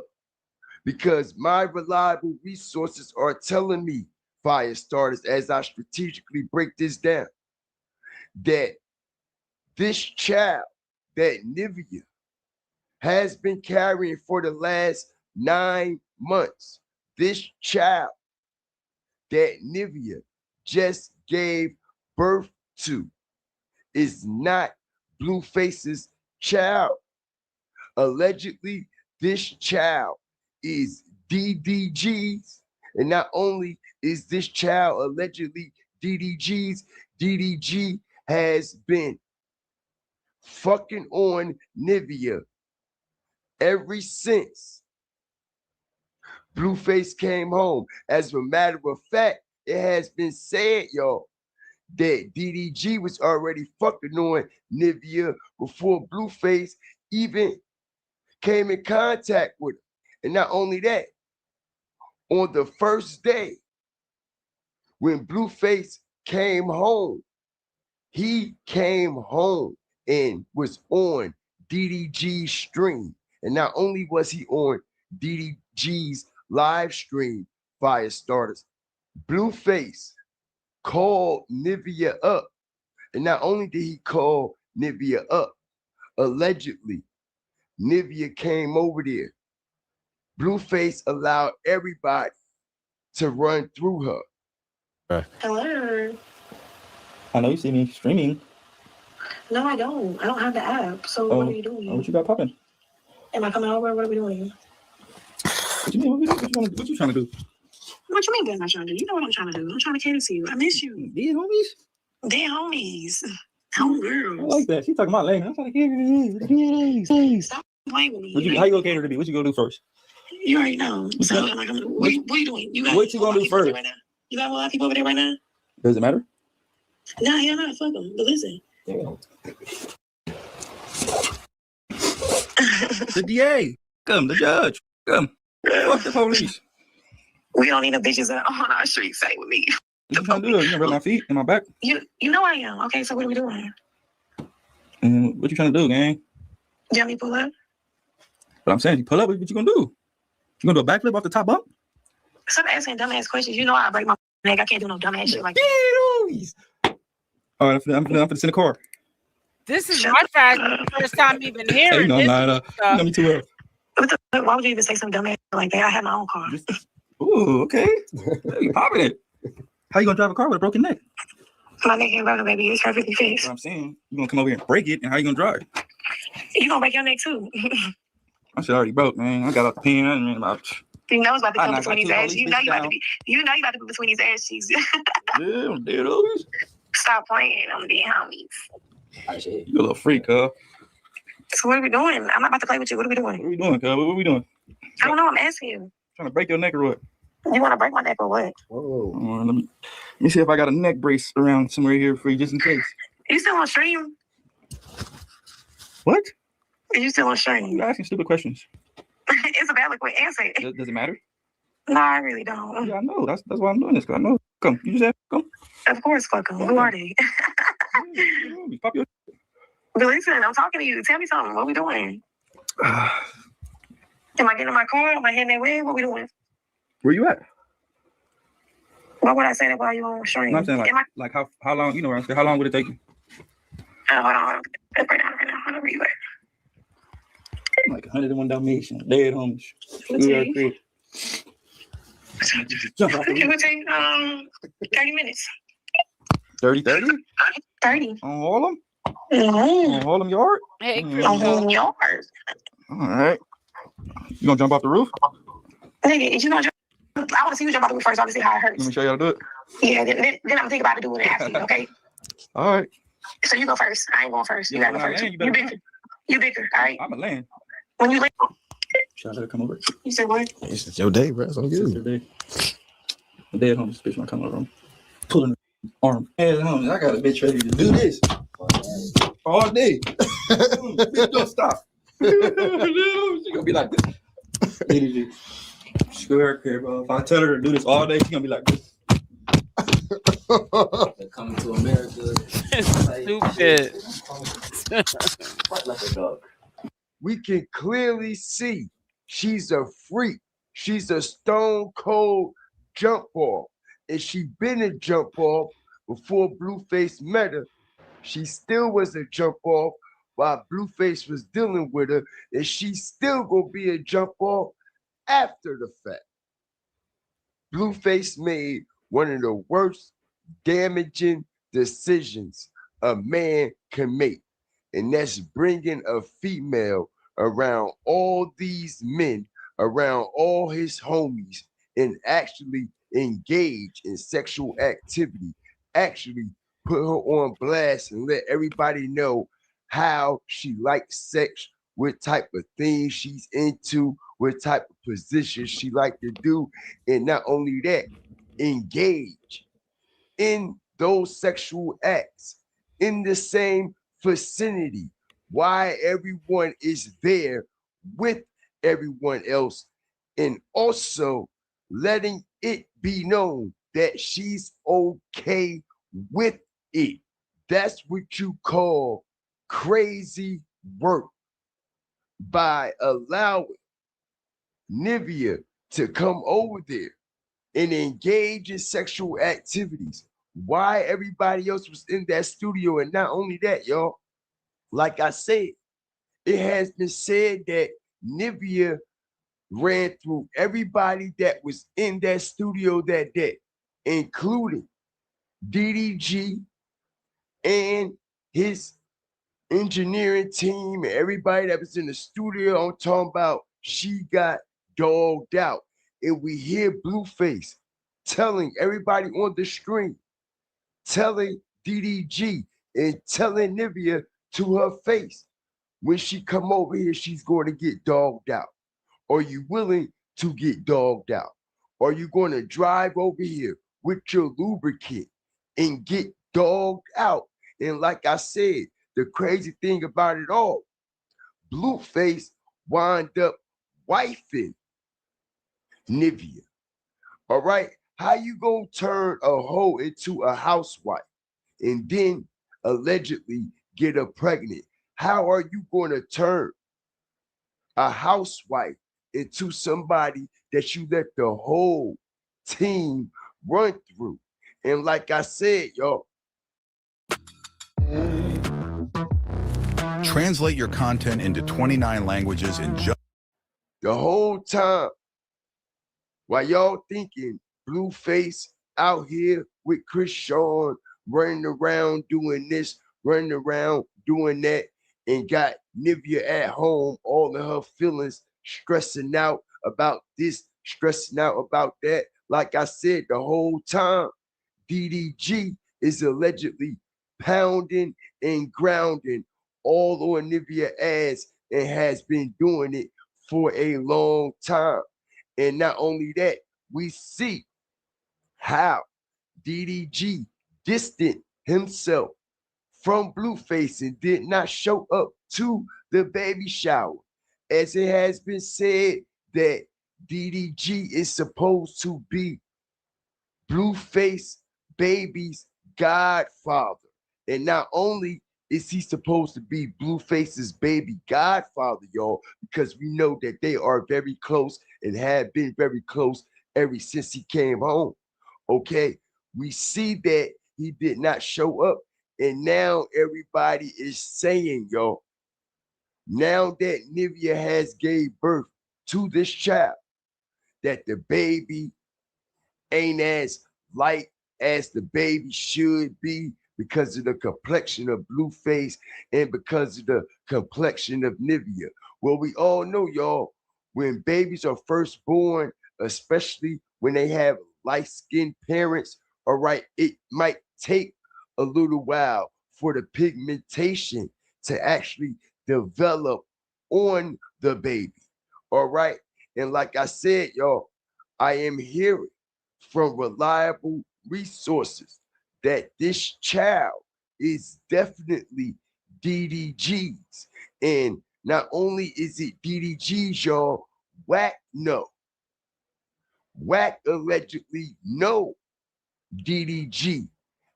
Because my reliable resources are telling me, fire starters, as I strategically break this down, that this child that Nevaeh has been carrying for the last 9 months, this child that Nevaeh just gave birth to, is not Blueface's child. Allegedly, this child is DDG's, and not only is this child allegedly DDG's, DDG has been fucking on Nevaeh ever since Blueface came home. As a matter of fact, it has been said, y'all, that DDG was already fucking on Nevaeh before Blueface even came in contact with him. And not only that, on the first day when Blueface came home, he came home and was on DDG's stream. And not only was he on DDG's live stream, fire starters, Blueface called Nevaeh up. And not only did he call Nevaeh up, allegedly, Nevaeh came over there. Blueface allowed everybody to run through her. Hello. I know you see me streaming. No, I don't. I don't have the app. So what are you doing? What you got popping? Am I coming over? What are we doing? What you mean? What you trying to do? What you mean what am I trying to do? You know what I'm trying to do. I'm trying to cater to you. I miss you. These homies? They're homies. Home girls. I like that. She talking about lame. I'm trying to cater to these. Stop playing with me. How you gonna cater to me? What you gonna do first? You already know. So what are you doing? What you gonna do first? Right now? You got a lot of people over there right now? Does it matter? Nah, hell no, fuck them. But listen. The DA. Come, the judge. Come. Fuck the police. We don't need no bitches on our street fight with me. What you trying to do? You gonna rub my feet and my back? You know I am. Okay, so what are we doing? And what you trying to do, gang? You want me to pull up? But I'm saying, you pull up, what you gonna do? You gonna do a backflip off the top bump? Stop asking dumbass questions. You know I break my neck. I can't do no dumbass shit like that. All right, I'm gonna send a car. This is my first time even hearing You know, this. you know me too well. What the fuck? Why would you even say some dumbass like that? I have my own car. Ooh, okay. You popping it. How you gonna drive a car with a broken neck? My neck ain't broken, baby. It's perfectly fixed. What I'm saying, you gonna come over here and break it, and how you gonna drive? You gonna break your neck too. I shit already broke, man. I got out the pen. I mean, about. You know it's about to come between these ass. You know you about to be between these ass cheeks. Yeah, I'm dead always. Stop playing. I'm being homies. You a little freak, huh? So what are we doing? I'm not about to play with you. What are we doing? What are we doing, cuz? What are we doing? I don't know. I'm asking you. Trying to break your neck or what? You want to break my neck or what? Whoa. Let me see if I got a neck brace around somewhere here for you, just in case. You still on stream? What? Are you still on stream? You're asking stupid questions. It's a valid question. Answer it. Does it matter? No, I really don't. Yeah, I know. That's why I'm doing this, because I know. Come. You just have come. Of course, fuck them. Who are they? Pop your But listen, I'm talking to you. Tell me something. What we doing? Am I getting in my car? Am I hitting that way? What we doing? Where you at? Why would I say that while you on stream? No, I'm saying like how long, you know what I'm saying? How long would it take you? Hold on. Right now. Hold on, where you at? Like 101 Dalmatians, dead homies. Okay. It would take 30 minutes. 30? 30. On Harlem? Mm-hmm. On Harlem Yard? Hey, On Harlem Yard. All right. You gonna jump off the roof? Nigga, you gonna jump? I want to see you jump off the roof first. I want to see how it hurts. Let me show you how to do it. Yeah, then I'm thinking about doing it after you, okay? All right. So you go first. I ain't going first. You gotta go first. You bigger, all right? I'm a land. When you land. Should I let her come over? You said what? It's your day, bro. It's all good. It's your day. The dead homies, bitch, when I come over. I'm pulling the arm. Dead homies, I got a bitch ready to do this all day. Bitch, don't stop. She gonna be like this. Literally. Screw her crib, bro. If I tell her to do this all day, she gonna be like this. Coming to America. Stupid. Fight like a dog. We can clearly see she's a freak. She's a stone cold jump ball. And she been a jump ball before Blueface met her. She still was a jump ball while Blueface was dealing with her. And she still gonna be a jump ball after the fact. Blueface made one of the worst damaging decisions a man can make. And that's bringing a female around all these men, around all his homies, and actually engage in sexual activity, actually put her on blast and let everybody know how she likes sex, what type of things she's into, what type of positions she like to do. And not only that, engage in those sexual acts in the same vicinity. Why everyone is there with everyone else, and also letting it be known that she's okay with it. That's what you call crazy work. By allowing Nevaeh to come over there and engage in sexual activities, why everybody else was in that studio. And not only that, y'all, like I said, it has been said that Nevaeh ran through everybody that was in that studio that day, including DDG and his engineering team and everybody that was in the studio. I'm talking about she got dogged out. And we hear Blueface telling everybody on the screen, telling DDG and telling Nevaeh to her face, when she come over here, she's going to get dogged out. Are you willing to get dogged out? Are you going to drive over here with your lubricant and get dogged out? And like I said, the crazy thing about it all, Blueface wind up wifing Nevaeh. All right? How you gonna turn a hoe into a housewife and then allegedly get her pregnant? How are you gonna turn a housewife into somebody that you let the whole team run through? And like I said, y'all, translate your content into 29 languages in just the whole time, while y'all thinking Blueface out here with Chrisean running around doing this, running around doing that, and got Nevaeh at home, all of her feelings, stressing out about this, stressing out about that. Like I said, the whole time, DDG is allegedly pounding and grounding all on Nevaeh ass and has been doing it for a long time. And not only that, we see how DDG distanced himself from Blueface and did not show up to the baby shower. As it has been said that DDG is supposed to be Blueface baby's godfather. And not only is he supposed to be Blueface's baby godfather, y'all, because we know that they are very close and have been very close ever since he came home. Okay, we see that he did not show up, and now everybody is saying, y'all, now that Nevaeh has gave birth to this child, that the baby ain't as light as the baby should be because of the complexion of Blueface and because of the complexion of Nevaeh. Well, we all know, y'all, when babies are first born, especially when they have light-skinned parents, all right, it might take a little while for the pigmentation to actually develop on the baby, all right? And like I said, y'all, I am hearing from reliable resources that this child is definitely DDG's. And not only is it DDG's, y'all, Wack no. Wack allegedly know DDG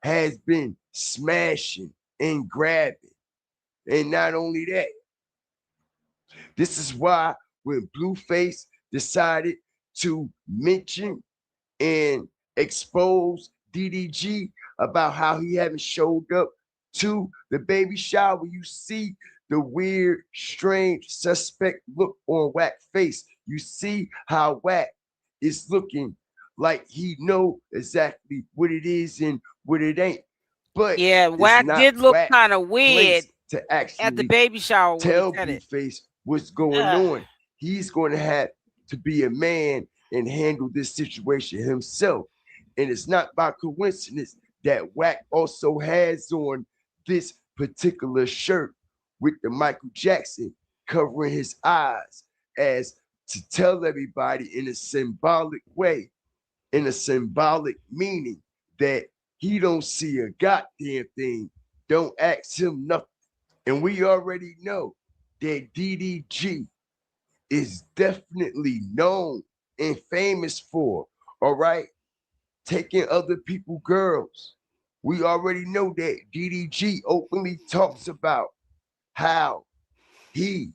has been smashing and grabbing. And not only that, this is why when Blueface decided to mention and expose DDG about how he haven't showed up to the baby shower, you see the weird, strange, suspect look on Wack's face. You see how Wack is looking like he know exactly what it is and what it ain't. But yeah, Wack did look kind of weird to actually at the baby shower when tell he said it. Blueface what's going on. He's going to have to be a man and handle this situation himself. And it's not by coincidence that Wack also has on this particular shirt with the Michael Jackson covering his eyes as to tell everybody in a symbolic way, in a symbolic meaning that he don't see a goddamn thing. Don't ask him nothing. And we already know that DDG is definitely known and famous for, all right, taking other people's girls. We already know that DDG openly talks about how he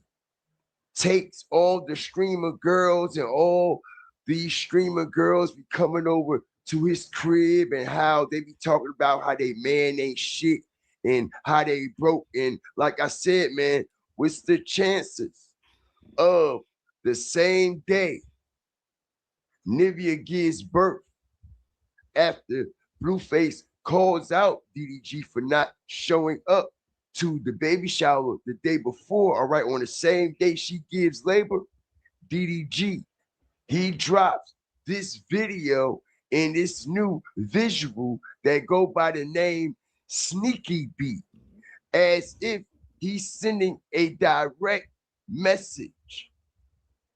takes all the streamer girls and all these streamer girls be coming over to his crib and how they be talking about how they man ain't shit and how they broke. And like I said, man, what's the chances of the same day Nevaeh gives birth after Blueface calls out DDG for not showing up to the baby shower the day before, all right, on the same day she gives labor, DDG, he drops this video and this new visual that go by the name Sneaky Beat, as if he's sending a direct message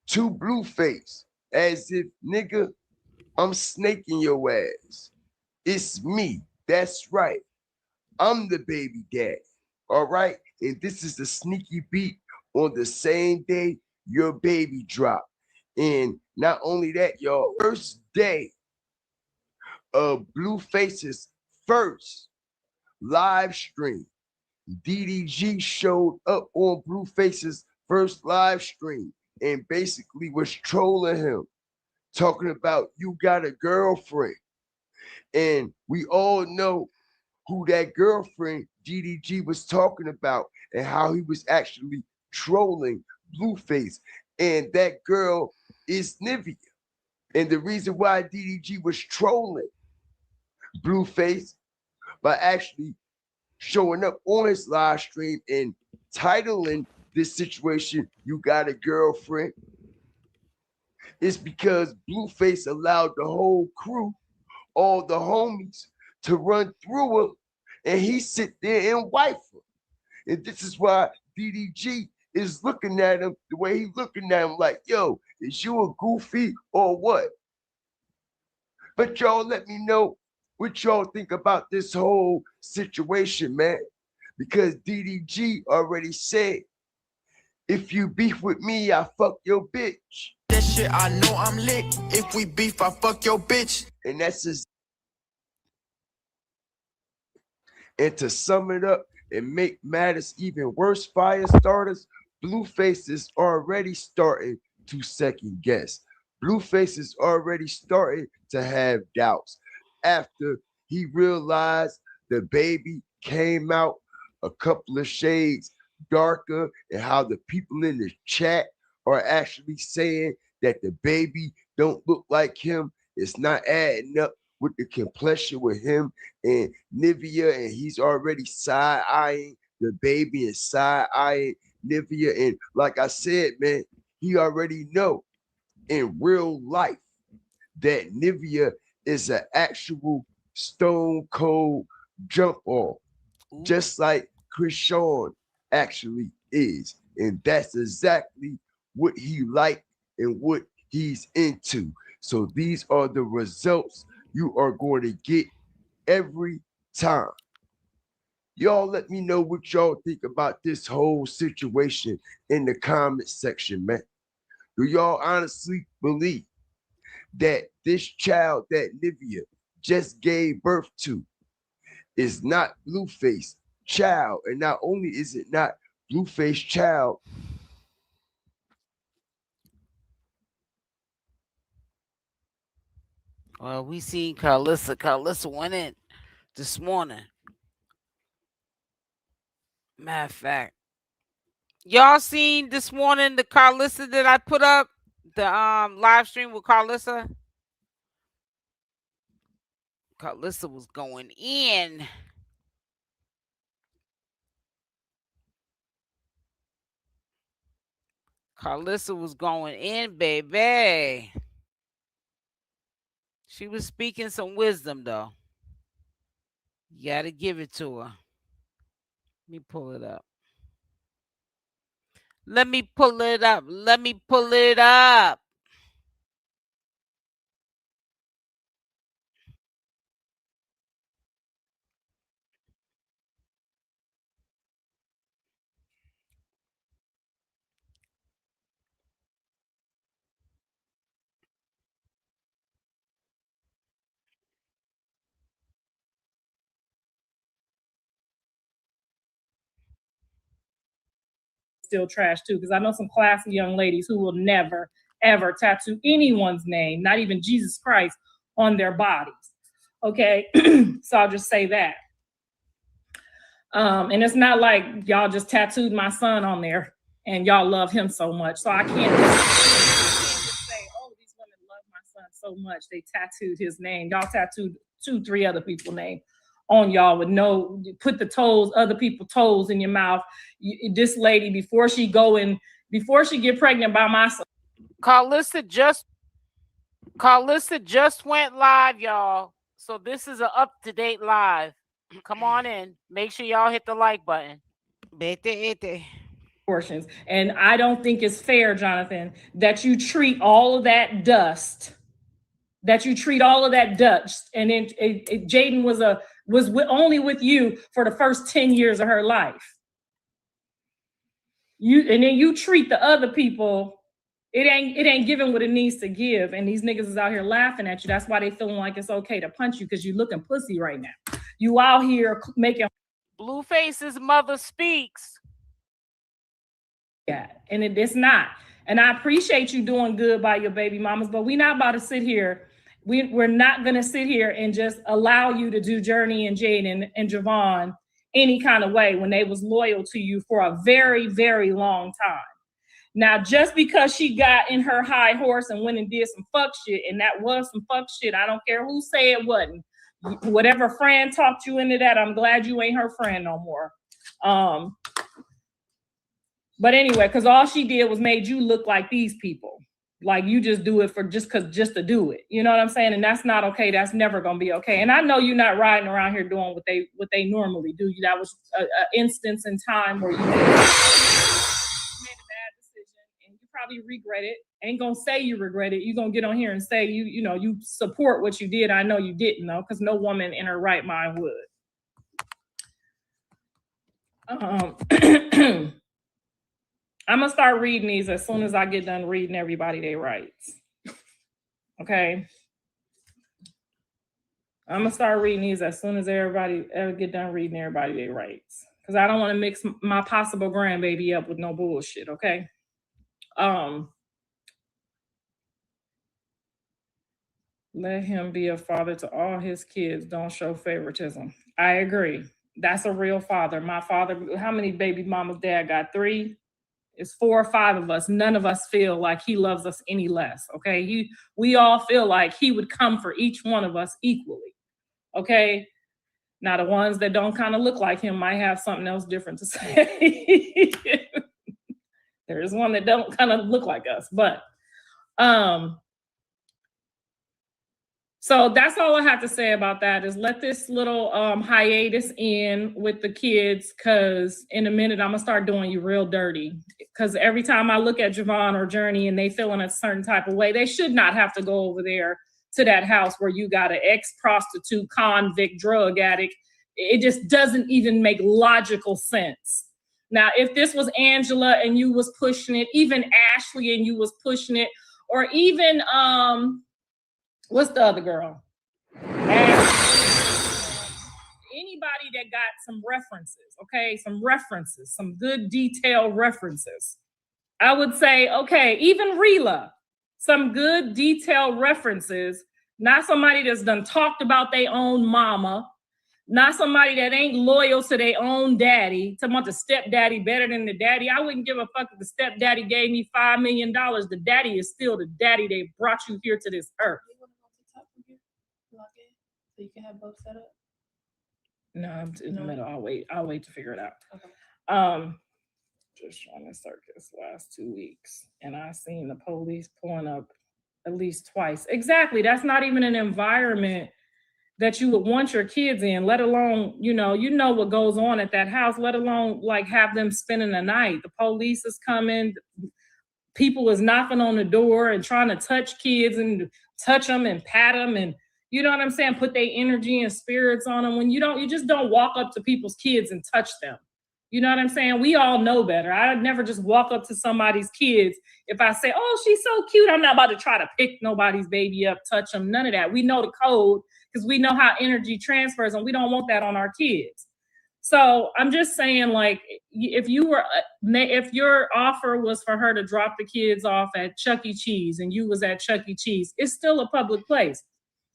to Blueface, as if, nigga, I'm snaking your ass. It's me. That's right. I'm the baby daddy. All right. And this is the Sneaky Beat on the same day your baby dropped. And not only that, y'all, first day of Blueface's first live stream, DDG showed up on Blueface's first live stream and basically was trolling him, talking about you got a girlfriend. And we all know who that girlfriend DDG was talking about and how he was actually trolling Blueface. And that girl is Nevaeh. And the reason why DDG was trolling Blueface by actually showing up on his live stream and titling this situation, "You Got a Girlfriend," is because Blueface allowed the whole crew, all the homies, to run through him, and he sit there and wife her. And this is why DDG is looking at him the way he's looking at him, like, yo, is you a goofy or what? But y'all let me know what y'all think about this whole situation, man. because DDG already said, if you beef with me, I fuck your bitch. That shit, I know I'm lit. If we beef, I fuck your bitch. And that's just. And to sum it up and make matters even worse, fire starters, Blueface is already starting to second guess. Blueface is already starting to have doubts after he realized the baby came out a couple of shades darker, and how the people in the chat are actually saying that the baby don't look like him. It's not adding up with the complexion with him and Nevaeh, and he's already side-eyeing the baby and side-eyeing Nevaeh. And like I said, man, he already know in real life that Nevaeh is an actual stone cold jump off, just like Chrisean actually is. And that's exactly what he like and what he's into. So these are the results you are going to get every time. Y'all let me know what y'all think about this whole situation in the comment section, man. Do y'all honestly believe that this child that Nevaeh just gave birth to is not Blueface child? And not only is it not Blueface child, Well, we seen Karlissa. Karlissa went in this morning. Matter of fact, y'all seen this morning the Karlissa that I put up, the live stream with Karlissa. Karlissa was going in. Karlissa was going in, baby. She was speaking some wisdom, though. You got to give it to her. Let me pull it up. Let me pull it up. Let me pull it up. Still trash too, because I know some classy young ladies who will never ever tattoo anyone's name, not even Jesus Christ, on their bodies. Okay, so I'll just say that. And it's not like y'all just tattooed my son on there and y'all love him so much. So I can't just say, oh, these women love my son so much they tattooed his name. Y'all tattooed 2-3 other people's name on y'all with no, put the toes, other people's toes in your mouth. This lady, before she get pregnant by my son. Karlissa just went live, y'all. So this is an up-to-date live. Come on in. Make sure y'all hit the like button. Portions. And I don't think it's fair, Jonathan, that you treat all of that dust. And then Jaden was only with you for the first 10 years of her life. And then you treat the other people. It ain't giving what it needs to give. And these niggas is out here laughing at you. That's why they feeling like it's okay to punch you, because you looking pussy right now. You out here making Blueface's mother speaks. Yeah, and it's not. And I appreciate you doing good by your baby mamas, but we're not about to sit here. We're not gonna sit here and just allow you to do Journey and Jaden and Javon any kind of way when they was loyal to you for a very, very long time. Now, just because she got in her high horse and went and did some fuck shit, and that was some fuck shit, I don't care who say it wasn't. Whatever friend talked you into that, I'm glad you ain't her friend no more. But anyway, because all she did was made you look like these people. Like you just do it for just to do it. You know what I'm saying? And that's not okay. That's never gonna be okay. And I know you're not riding around here doing what they normally do. That was an instance in time where you made a bad decision and you probably regret it. Ain't gonna say you regret it. You're gonna get on here and say you support what you did. I know you didn't though, because no woman in her right mind would. I'm gonna start reading these as soon as I get done reading everybody their rights. Okay. I'm gonna start reading these as soon as everybody get done reading everybody their rights. Because I don't want to mix my possible grandbaby up with no bullshit, okay? Let him be a father to all his kids. Don't show favoritism. I agree. That's a real father. My father, how many baby mamas dad got? 3? It's 4 or 5 of us. None of us feel like he loves us any less, okay? We all feel like he would come for each one of us equally, okay? Now, the ones that don't kind of look like him might have something else different to say. There is one that don't kind of look like us, but so that's all I have to say about that is let this little hiatus in with the kids, because in a minute I'm gonna start doing you real dirty. Because every time I look at Javon or Journey and they feel in a certain type of way, they should not have to go over there to that house where you got an ex-prostitute, convict, drug addict. It just doesn't even make logical sense. Now, if this was Angela and you was pushing it, even Ashley and you was pushing it, or even what's the other girl? Anybody that got some references, okay? Some references, some good detailed references. I would say, okay, even rela, some good detailed references, not somebody that's done talked about their own mama, not somebody that ain't loyal to their own daddy, talking about the stepdaddy better than the daddy. I wouldn't give a fuck if the stepdaddy gave me $5 million. The daddy is still the daddy. They brought you here to this earth. So you can have both set up? No, I'm in the middle. I'll wait to figure it out. Okay. Just trying to Circus last 2 weeks, and I seen the police pulling up at least twice. Exactly. That's not even an environment that you would want your kids in, let alone, you know what goes on at that house, let alone like have them spending the night. The police is coming, people is knocking on the door and trying to touch kids and touch them and pat them and, you know what I'm saying, put their energy and spirits on them. When you just don't walk up to people's kids and touch them. You know what I'm saying? We all know better. I'd never just walk up to somebody's kids. If I say, oh, she's so cute, I'm not about to try to pick nobody's baby up, touch them, none of that. We know the code because we know how energy transfers, and we don't want that on our kids. So I'm just saying, like, if your offer was for her to drop the kids off at Chuck E. Cheese and you was at Chuck E. Cheese, it's still a public place.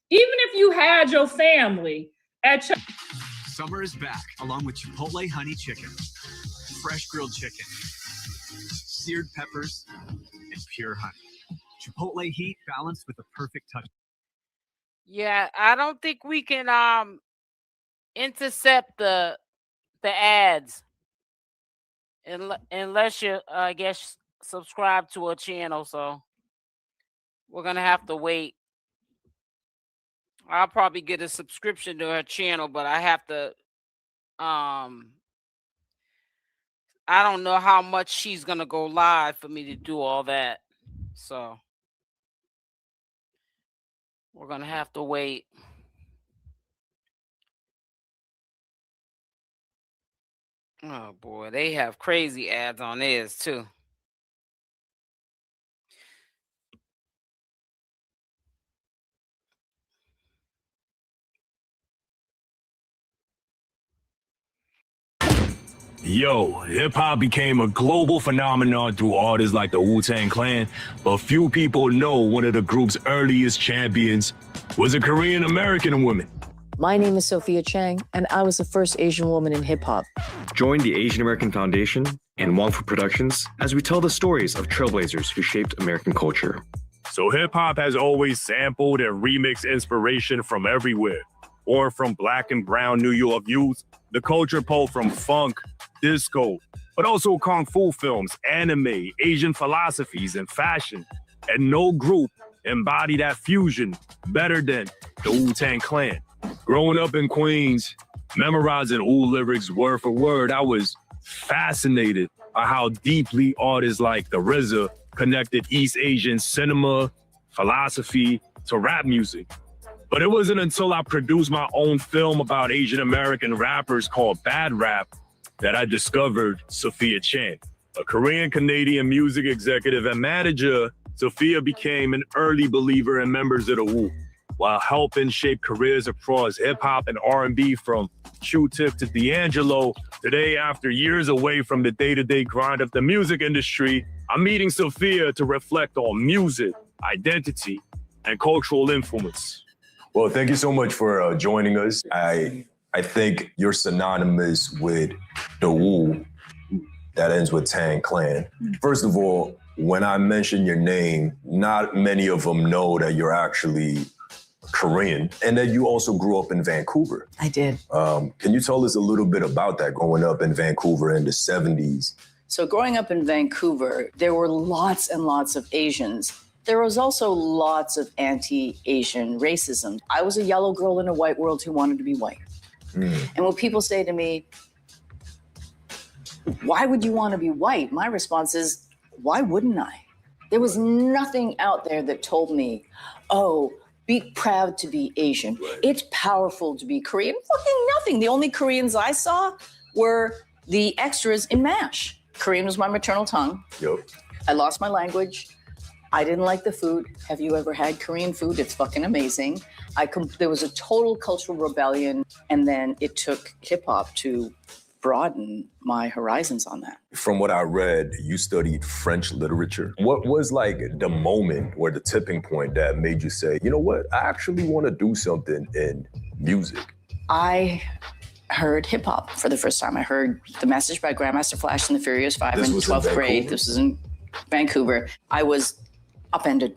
Even if you had your family at Chuck. Summer is back, along with Chipotle honey chicken, fresh grilled chicken, seared peppers, and pure honey. Chipotle heat balanced with a perfect touch. Yeah, I don't think we can intercept the ads unless you I guess subscribe to her channel. So we're gonna have to wait. I'll probably get a subscription to her channel, but I have to I don't know how much she's gonna go live for me to do all that. So we're gonna have to wait. Oh boy, they have crazy ads on theirs too. Yo, hip-hop became a global phenomenon through artists like the Wu-Tang Clan, but few people know one of the group's earliest champions was a Korean American woman. My name is Sophia Chang, and I was the first Asian woman in hip-hop. Join the Asian American Foundation and Wongfu Productions as we tell the stories of trailblazers who shaped American culture. So hip-hop has always sampled and remixed inspiration from everywhere. Born from Black and brown New York youth, the culture pulled from funk, disco, but also kung fu films, anime, Asian philosophies, and fashion. And no group embodied that fusion better than the Wu-Tang Clan. Growing up in Queens, memorizing Wu lyrics word for word, I was fascinated by how deeply artists like the RZA connected East Asian cinema, philosophy to rap music. But it wasn't until I produced my own film about Asian American rappers called Bad Rap that I discovered Sophia Chang. A Korean-Canadian music executive and manager, Sophia became an early believer in members of the Wu, while helping shape careers across hip-hop and R&B from Q-Tip to D'Angelo. Today, after years away from the day-to-day grind of the music industry, I'm meeting Sophia to reflect on music, identity, and cultural influence. Well, thank you so much for joining us. I think you're synonymous with the Wu that ends with Tang Clan. First of all, when I mention your name, not many of them know that you're actually Korean and that you also grew up in Vancouver. I did. Can you tell us a little bit about that, growing up in Vancouver in the 70s? So growing up in Vancouver, there were lots and lots of Asians. There was also lots of anti-Asian racism. I was a yellow girl in a white world who wanted to be white. And when people say to me, why would you want to be white? My response is, why wouldn't I? There was nothing out there that told me, oh, be proud to be Asian. It's powerful to be Korean. Fucking nothing. The only Koreans I saw were the extras in MASH. Korean was my maternal tongue. Yep. I lost my language. I didn't like the food. Have you ever had Korean food? It's fucking amazing. There was a total cultural rebellion, and then it took hip hop to broaden my horizons on that. From what I read, you studied French literature. What was like the moment or the tipping point that made you say, you know what, I actually want to do something in music? I heard hip hop for the first time. I heard The Message by Grandmaster Flash and the Furious Five in 12th grade. This was in Vancouver. I was upended.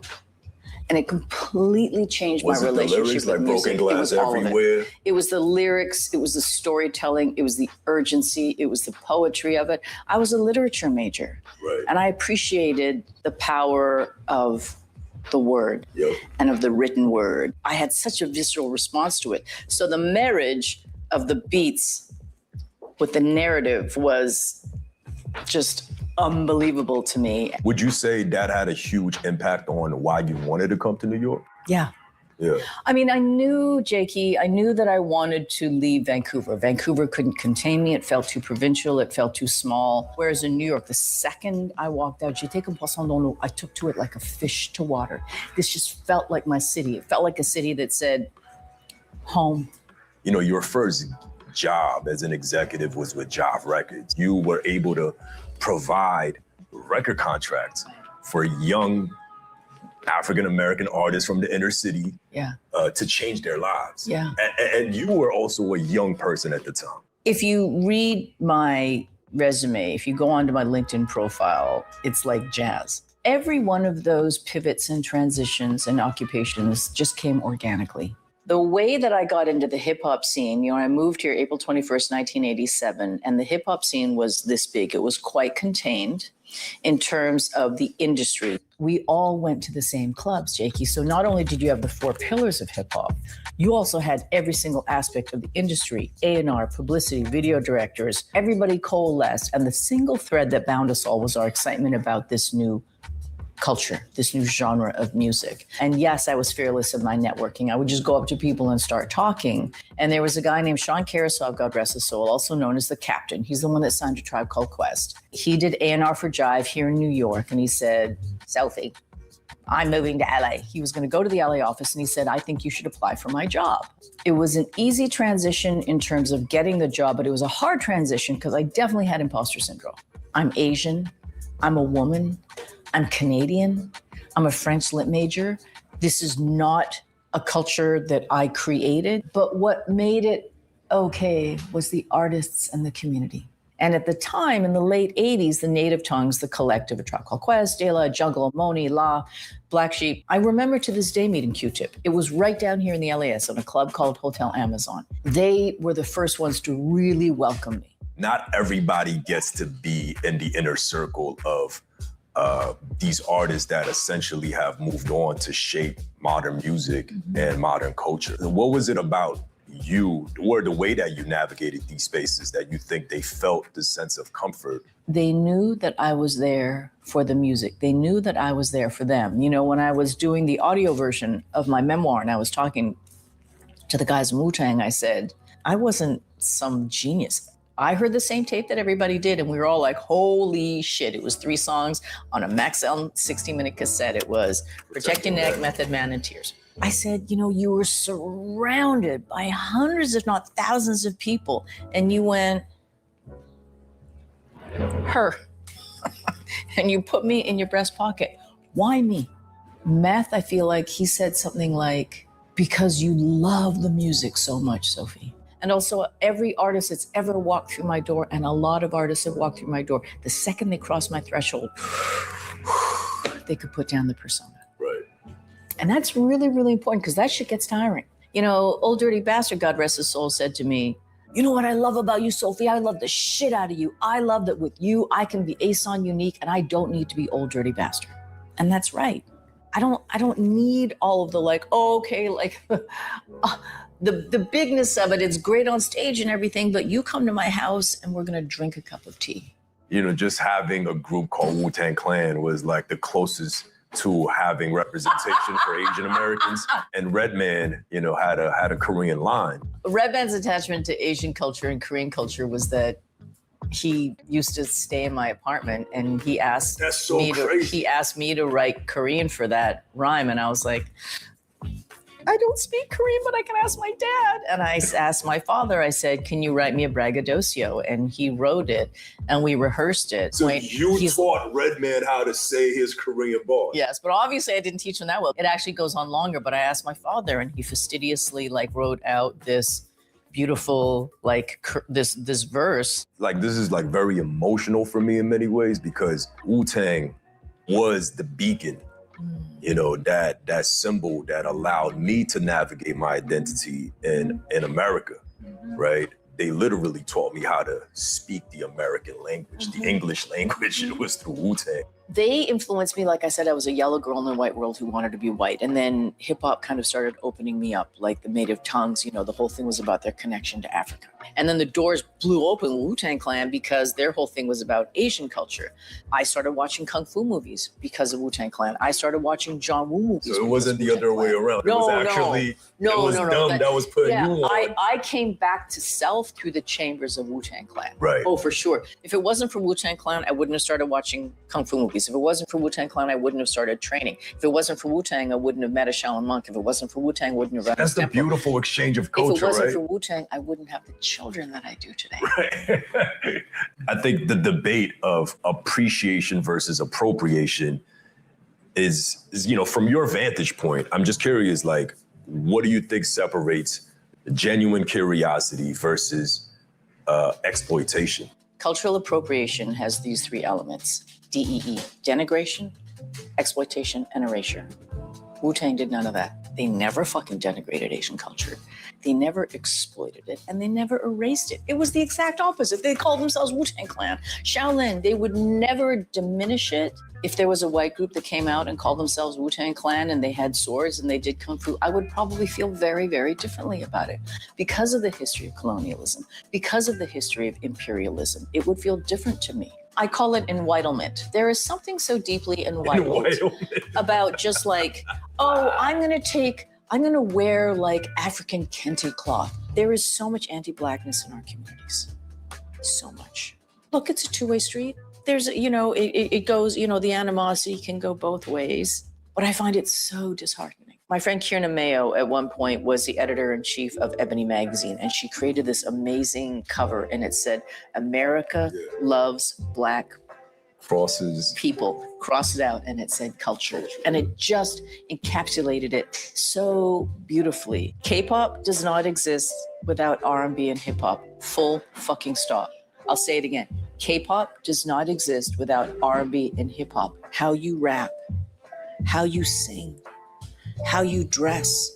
And it completely changed my relationship with music. Broken glass everywhere? It was the lyrics, it was the storytelling, it was the urgency, it was the poetry of it. I was a literature major. Right. And I appreciated the power of the word and of the written word. I had such a visceral response to it. So the marriage of the beats with the narrative was just unbelievable to me. Would you say that had a huge impact on why you wanted to come to New York? Yeah. Yeah. I mean, I knew, Jakey, I knew that I wanted to leave Vancouver. Vancouver couldn't contain me. It felt too provincial. It felt too small. Whereas in New York, the second I walked out, j'étais comme poisson dans l'eau. I took to it like a fish to water. This just felt like my city. It felt like a city that said, home. You know, your first job as an executive was with Jive Records. You were able to provide record contracts for young African-American artists from the inner city to change their lives. Yeah. And you were also a young person at the time. If you read my resume, if you go onto my LinkedIn profile, it's like jazz. Every one of those pivots and transitions and occupations just came organically. The way that I got into the hip hop scene, you know, I moved here April 21st, 1987, and the hip hop scene was this big. It was quite contained in terms of the industry. We all went to the same clubs, Jakey. So not only did you have the four pillars of hip hop, you also had every single aspect of the industry, A&R, publicity, video directors, everybody coalesced. And the single thread that bound us all was our excitement about this new culture, this new genre of music. And yes, I was fearless in my networking. I would just go up to people and start talking. And there was a guy named Sean Karlissa, God rest his soul, also known as the Captain. He's the one that signed a Tribe Called Quest. He did A&R for Jive here in New York. And he said, Sophie, I'm moving to LA. He was going to go to the LA office and he said, I think you should apply for my job. It was an easy transition in terms of getting the job, but it was a hard transition because I definitely had imposter syndrome. I'm Asian. I'm a woman. I'm Canadian. I'm a French lit major. This is not a culture that I created, but what made it okay was the artists and the community. And at the time, in the late 80s, the Native Tongues, the collective, A Tribe Called Quest, 𝗪𝗪, Jungle, Moni, La, Black Sheep. I remember to this day meeting Q-Tip. It was right down here in the LAS in a club called Hotel Amazon. They were the first ones to really welcome me. Not everybody gets to be in the inner circle of these artists that essentially have moved on to shape modern music and modern culture. What was it about you or the way that you navigated these spaces that you think they felt the sense of comfort? They knew that I was there for the music. They knew that I was there for them. You know, when I was doing the audio version of my memoir and I was talking to the guys in Wu-Tang, I said, I wasn't some genius. I heard the same tape that everybody did, and we were all like, holy shit. It was 3 songs on a Maxell 60-minute cassette. It was Protect Your Neck, Method Man, and Tears. I said, you know, you were surrounded by hundreds, if not thousands of people, and you went, her. And you put me in your breast pocket. Why me? Meth, I feel like he said something like, because you love the music so much, Sophie. And also every artist that's ever walked through my door, and a lot of artists have walked through my door, the second they cross my threshold, they could put down the persona. Right. And that's really, really important because that shit gets tiring. You know, Old Dirty Bastard, God rest his soul, said to me, you know what I love about you, Sophie? I love the shit out of you. I love that with you, I can be Ason Unique and I don't need to be Old Dirty Bastard. And that's right. I don't need all of the like, oh, okay, like the bigness of it. It's great on stage and everything, but you come to my house and we're gonna drink a cup of tea. You know, just having a group called Wu-Tang Clan was like the closest to having representation for Asian Americans. And Redman, you know, had a Korean line. Redman's attachment to Asian culture and Korean culture was that he used to stay in my apartment and he asked me to write Korean for that rhyme. And I was like, I don't speak Korean, but I can ask my dad. And I asked my father, I said, can you write me a braggadocio? And he wrote it and we rehearsed it. So you taught Redman how to say his Korean bars? Yes, but obviously I didn't teach him that well. It actually goes on longer, but I asked my father and he fastidiously like wrote out this beautiful, like this verse. Like this is like very emotional for me in many ways because Wu-Tang was the beacon, you know, that symbol that allowed me to navigate my identity in America, right? They literally taught me how to speak the American language, the English language. It was through Wu-Tang. They influenced me. Like I said, I was a yellow girl in the white world who wanted to be white. And then hip hop kind of started opening me up, like the native tongues, you know, the whole thing was about their connection to Africa. And then the doors blew open Wu-Tang Clan because their whole thing was about Asian culture. I started watching Kung Fu movies because of Wu-Tang Clan. I started watching John Woo movies. So it wasn't the other way around. It was actually, that was putting you on. I came back to self through the chambers of Wu-Tang Clan. Right. Oh, for sure. If it wasn't for Wu-Tang Clan, I wouldn't have started watching Kung Fu movies. If it wasn't for Wu-Tang Clan, I wouldn't have started training. If it wasn't for Wu-Tang, I wouldn't have met a Shaolin monk. If it wasn't for Wu-Tang, I wouldn't have run That's the beautiful exchange of culture, right? If it wasn't for Wu-Tang, I wouldn't have the children that I do today. Right. I think the debate of appreciation versus appropriation is, you know, from your vantage point, I'm just curious, like, what do you think separates genuine curiosity versus exploitation? Cultural appropriation has these 3 elements. DEE, denigration, exploitation, and erasure. Wu-Tang did none of that. They never fucking denigrated Asian culture. They never exploited it, and they never erased it. It was the exact opposite. They called themselves Wu-Tang Clan. Shaolin, they would never diminish it. If there was a white group that came out and called themselves Wu-Tang Clan and they had swords and they did Kung Fu, I would probably feel very, very differently about it. Because of the history of colonialism, because of the history of imperialism, it would feel different to me. I call it enwhitelement. There is something so deeply enwhiteled about just like, oh, I'm gonna wear like African kente cloth. There is so much anti-Blackness in our communities, so much. Look, it's a 2-way street. There's, you know, it goes, you know, the animosity can go both ways, but I find it so disheartening. My friend Kierna Mayo at one point was the editor-in-chief of Ebony magazine, and she created this amazing cover, and it said, America loves Black crosses people, crossed it out, and it said culture. And it just encapsulated it so beautifully. K-pop does not exist without R&B and hip-hop. Full fucking stop. I'll say it again. K-pop does not exist without R&B and hip-hop. How you rap, how you sing, how you dress,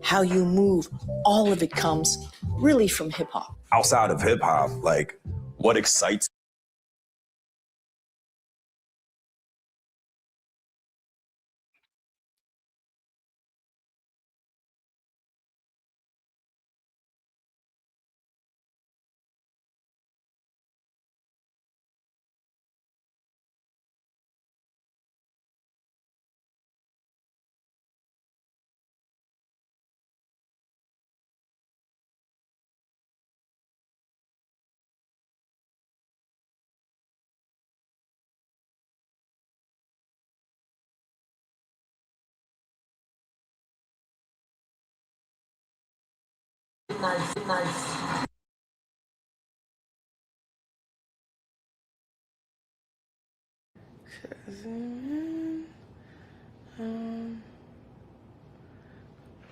how you move, all of it comes really from hip-hop. Outside of hip-hop, like, what excites Let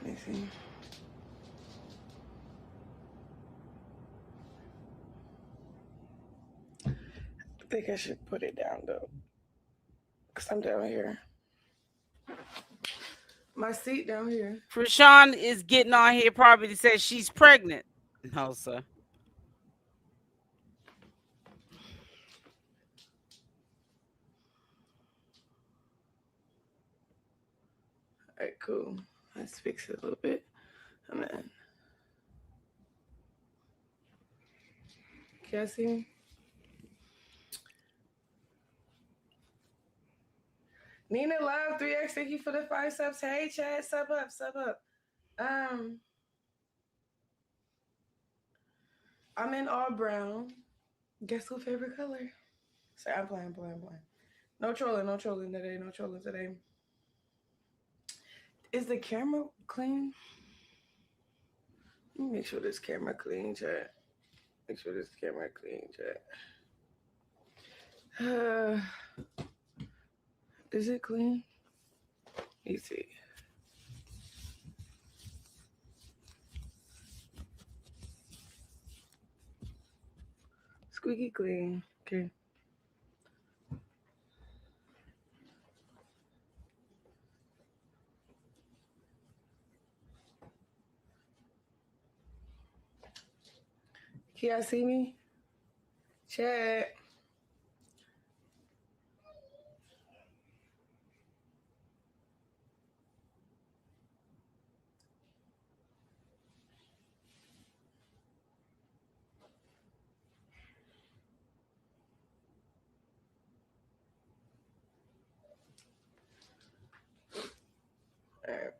me see. I think I should put it down though, because I'm down here. My seat down here. Chrisean is getting on here probably to say she's pregnant. No, sir. All right, cool. Let's fix it a little bit. And then, can I see me? Nina Love 3X, thank you for the 5 subs. Hey, Chad, sub up, sub up. I'm in all brown. Guess who favorite color? Sorry, I'm playing. No trolling today. Is the camera clean? Let me make sure this camera clean, chat. Is it clean? Let me see. Squeaky clean. Okay. Can y'all see me? Chat. All right.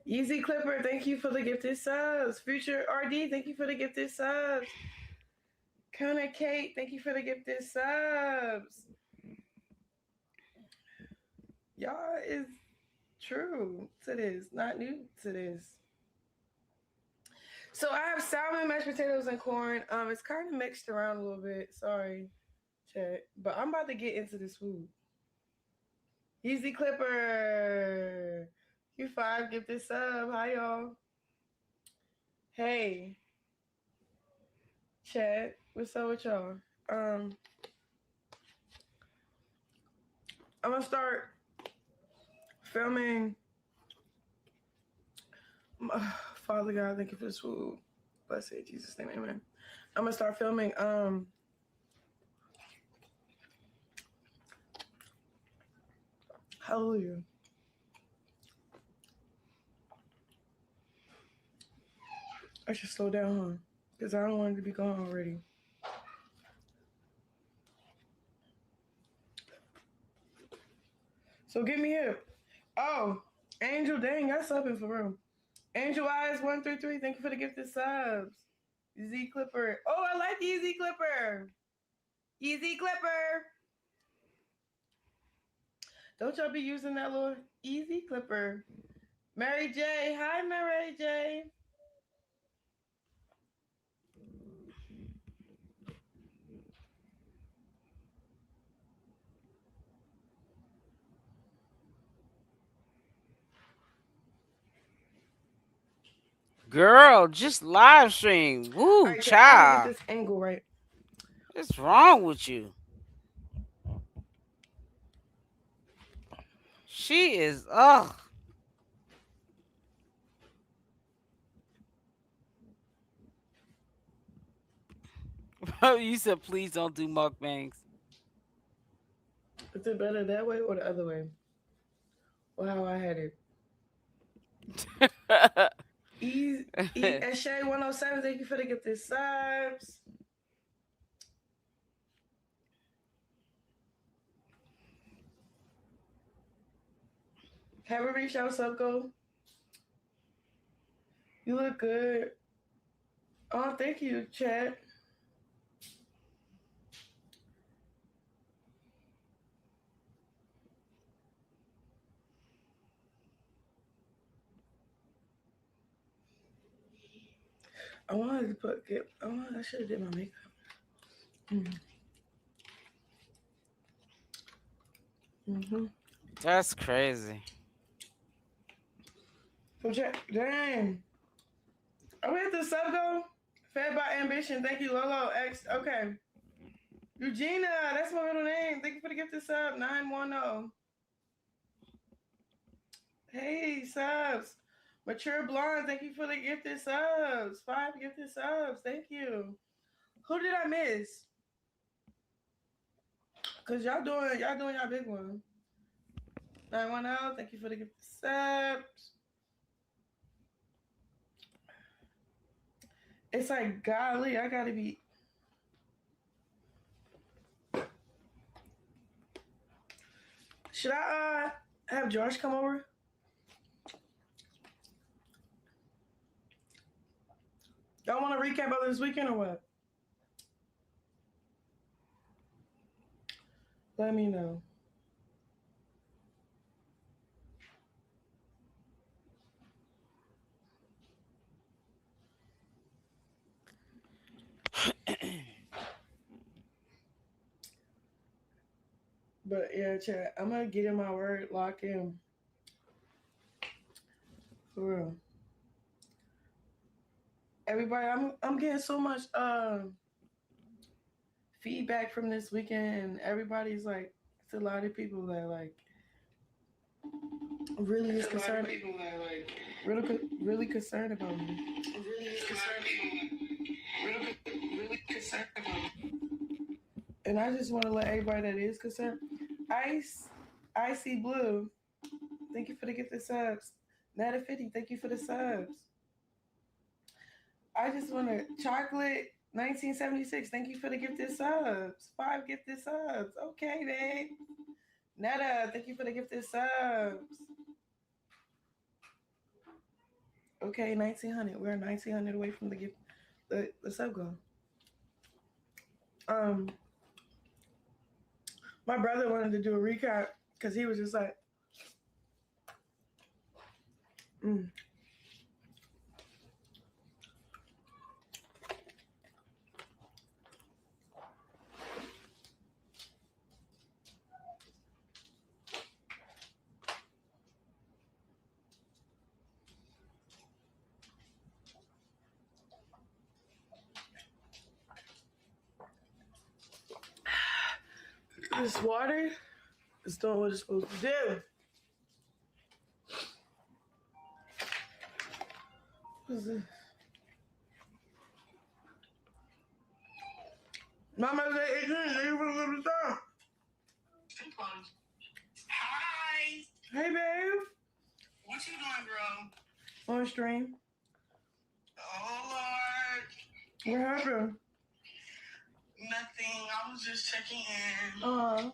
Yeezy Clipper, thank you for the gifted subs. Future RD, thank you for the gifted subs. Connor Kate, thank you for the gifted subs. Y'all is true to this, not new to this. So I have salmon, mashed potatoes, and corn. It's kind of mixed around a little bit. Sorry, chat. But I'm about to get into this food. Yeezy Clipper. Q5, gifted sub. Hi, y'all. Hey. Chat. What's up with y'all? I'm gonna start filming. Father God, thank you for this food. Bless it, Jesus' name, amen. I'm gonna start filming. Hallelujah. I should slow down, huh? Because I don't want it to be gone already. So get me hip. Oh, Angel, dang, y'all subbing for real. Angel Eyes 133, thank you for the gifted subs. Z Clipper. Oh, I like Easy Clipper. Easy Clipper. Don't y'all be using that little Easy Clipper. Mary J. Hi, Mary J. Girl, just live stream. Woo, Right, child. get this angle right. What's wrong with you? She is, ugh. You said please don't do mukbangs. Is it better that way or the other way? Or how I had it? Shay 107, thank you for the gifted subs. Have a reach out, sub go. You look good. Oh, thank you, chat. I wanted to I should have did my makeup. That's crazy. Dang. Are we at the sub go? Fed by Ambition. Thank you, Lolo X. Okay. Eugenia, that's my middle name. Thank you for the gift of sub. 910. Hey, subs. Mature Blonde, thank you for the gifted subs. 5 gifted subs. Thank you. Who did I miss? Cause y'all doing y'all big one. 910, thank you for the gifted subs. It's like, golly, I gotta be. Should I have Josh come over? Y'all want to recap of this weekend or what? Let me know. But yeah, chat, I'm gonna get in my word, lock in. For real. Everybody, I'm getting so much feedback from this weekend, and everybody's like, it's a lot of people that like really is concerned. Really concerned about me. Really concerned about me. And I just want to let everybody that is concerned. Icy Blue, thank you for the gift of subs. Nata 50, thank you for the subs. I just want to chocolate 1976. Thank you for the gifted subs. 5 gifted subs. Okay, babe. Netta, thank you for the gifted subs. Okay, 1900. We're 1900 away from the gift, the sub goal. My brother wanted to do a recap because he was just like, this water is doing what it's supposed to do. What's this? Mama said, you want to live the song. Hi. Hey, babe. What you doing, girl? On stream. Oh, What Lord. happened? Nothing. I was just checking in. How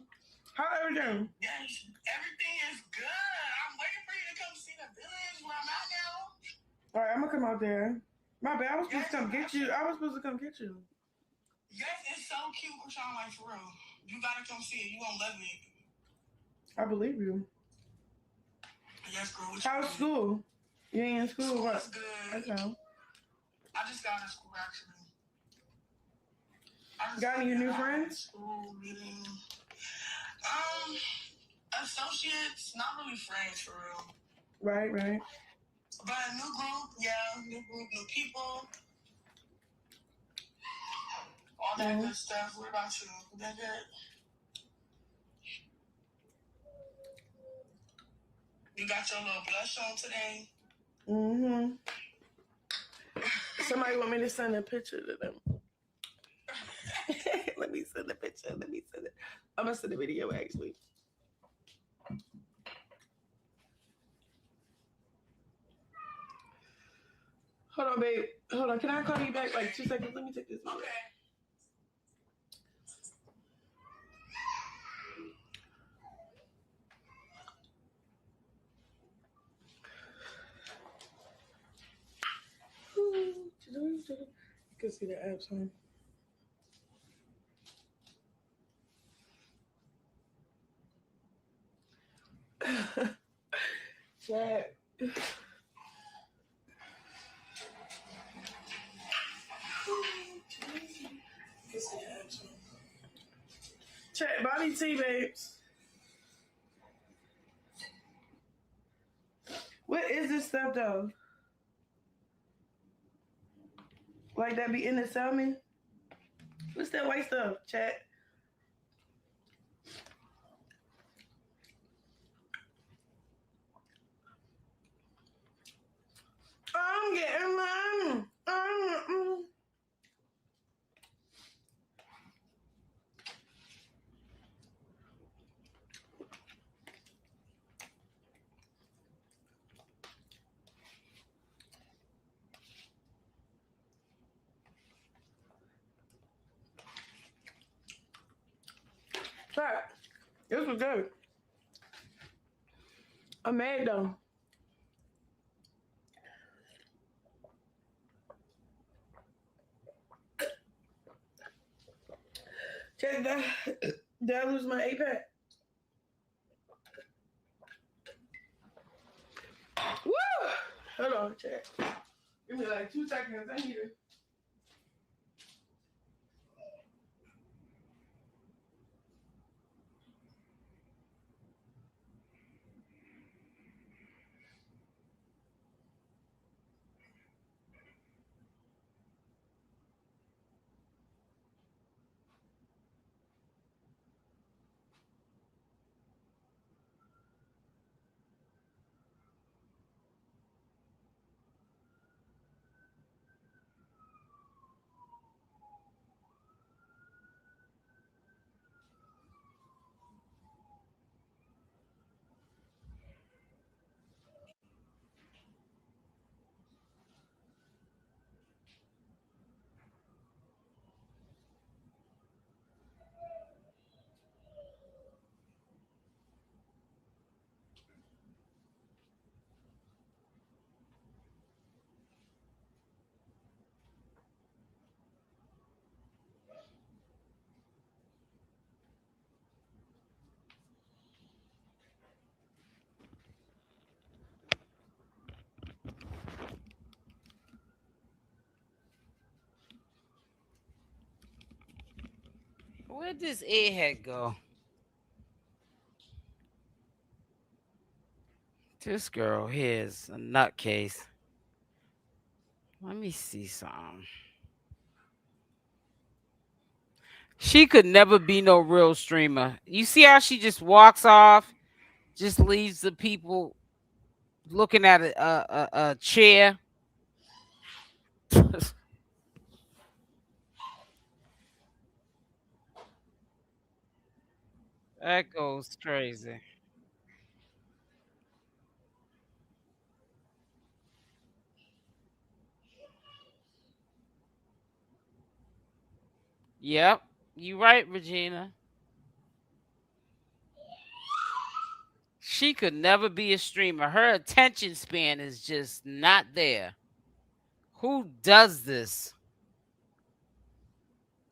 everything? Yes, everything is good. I'm waiting for you to come see the village where I'm at now. All right, I'm going to come out there. My bad. I was supposed to come get you. Yes, it's so cute, Chrisean, like, for real. You got to come see it. You going to love it. I believe you. Yes, girl. How's school? You ain't in school? School what? is good. Okay. I just got out of school, actually. Got any new friends? School meeting. Associates, not really friends for real. Right. But a new group, new people. All that good stuff. What about you? That good? You got your little blush on today? Mm-hmm. Somebody want me to send a picture to them. Let me send a picture. I'm going to send a video, actually. Hold on, babe. Hold on. Can I call you back like 2 seconds? Let me take this video. You can see the apps on. Chat. Check Bobby T, babes. What is this stuff though? Like that be in the salmon? What's that white stuff, chat? I'm getting mine. Sorry. This was good. I made though. Check that. Did I lose my 8-pack? Woo! Hold on, check. Give me like 2 seconds. I need it. Where'd this airhead go? This girl here is a nutcase. Let me see something. She could never be no real streamer. You see how she just walks off, just leaves the people looking at a chair. That goes crazy. Yep, you right, Regina. She could never be a streamer. Her attention span is just not there. Who does this?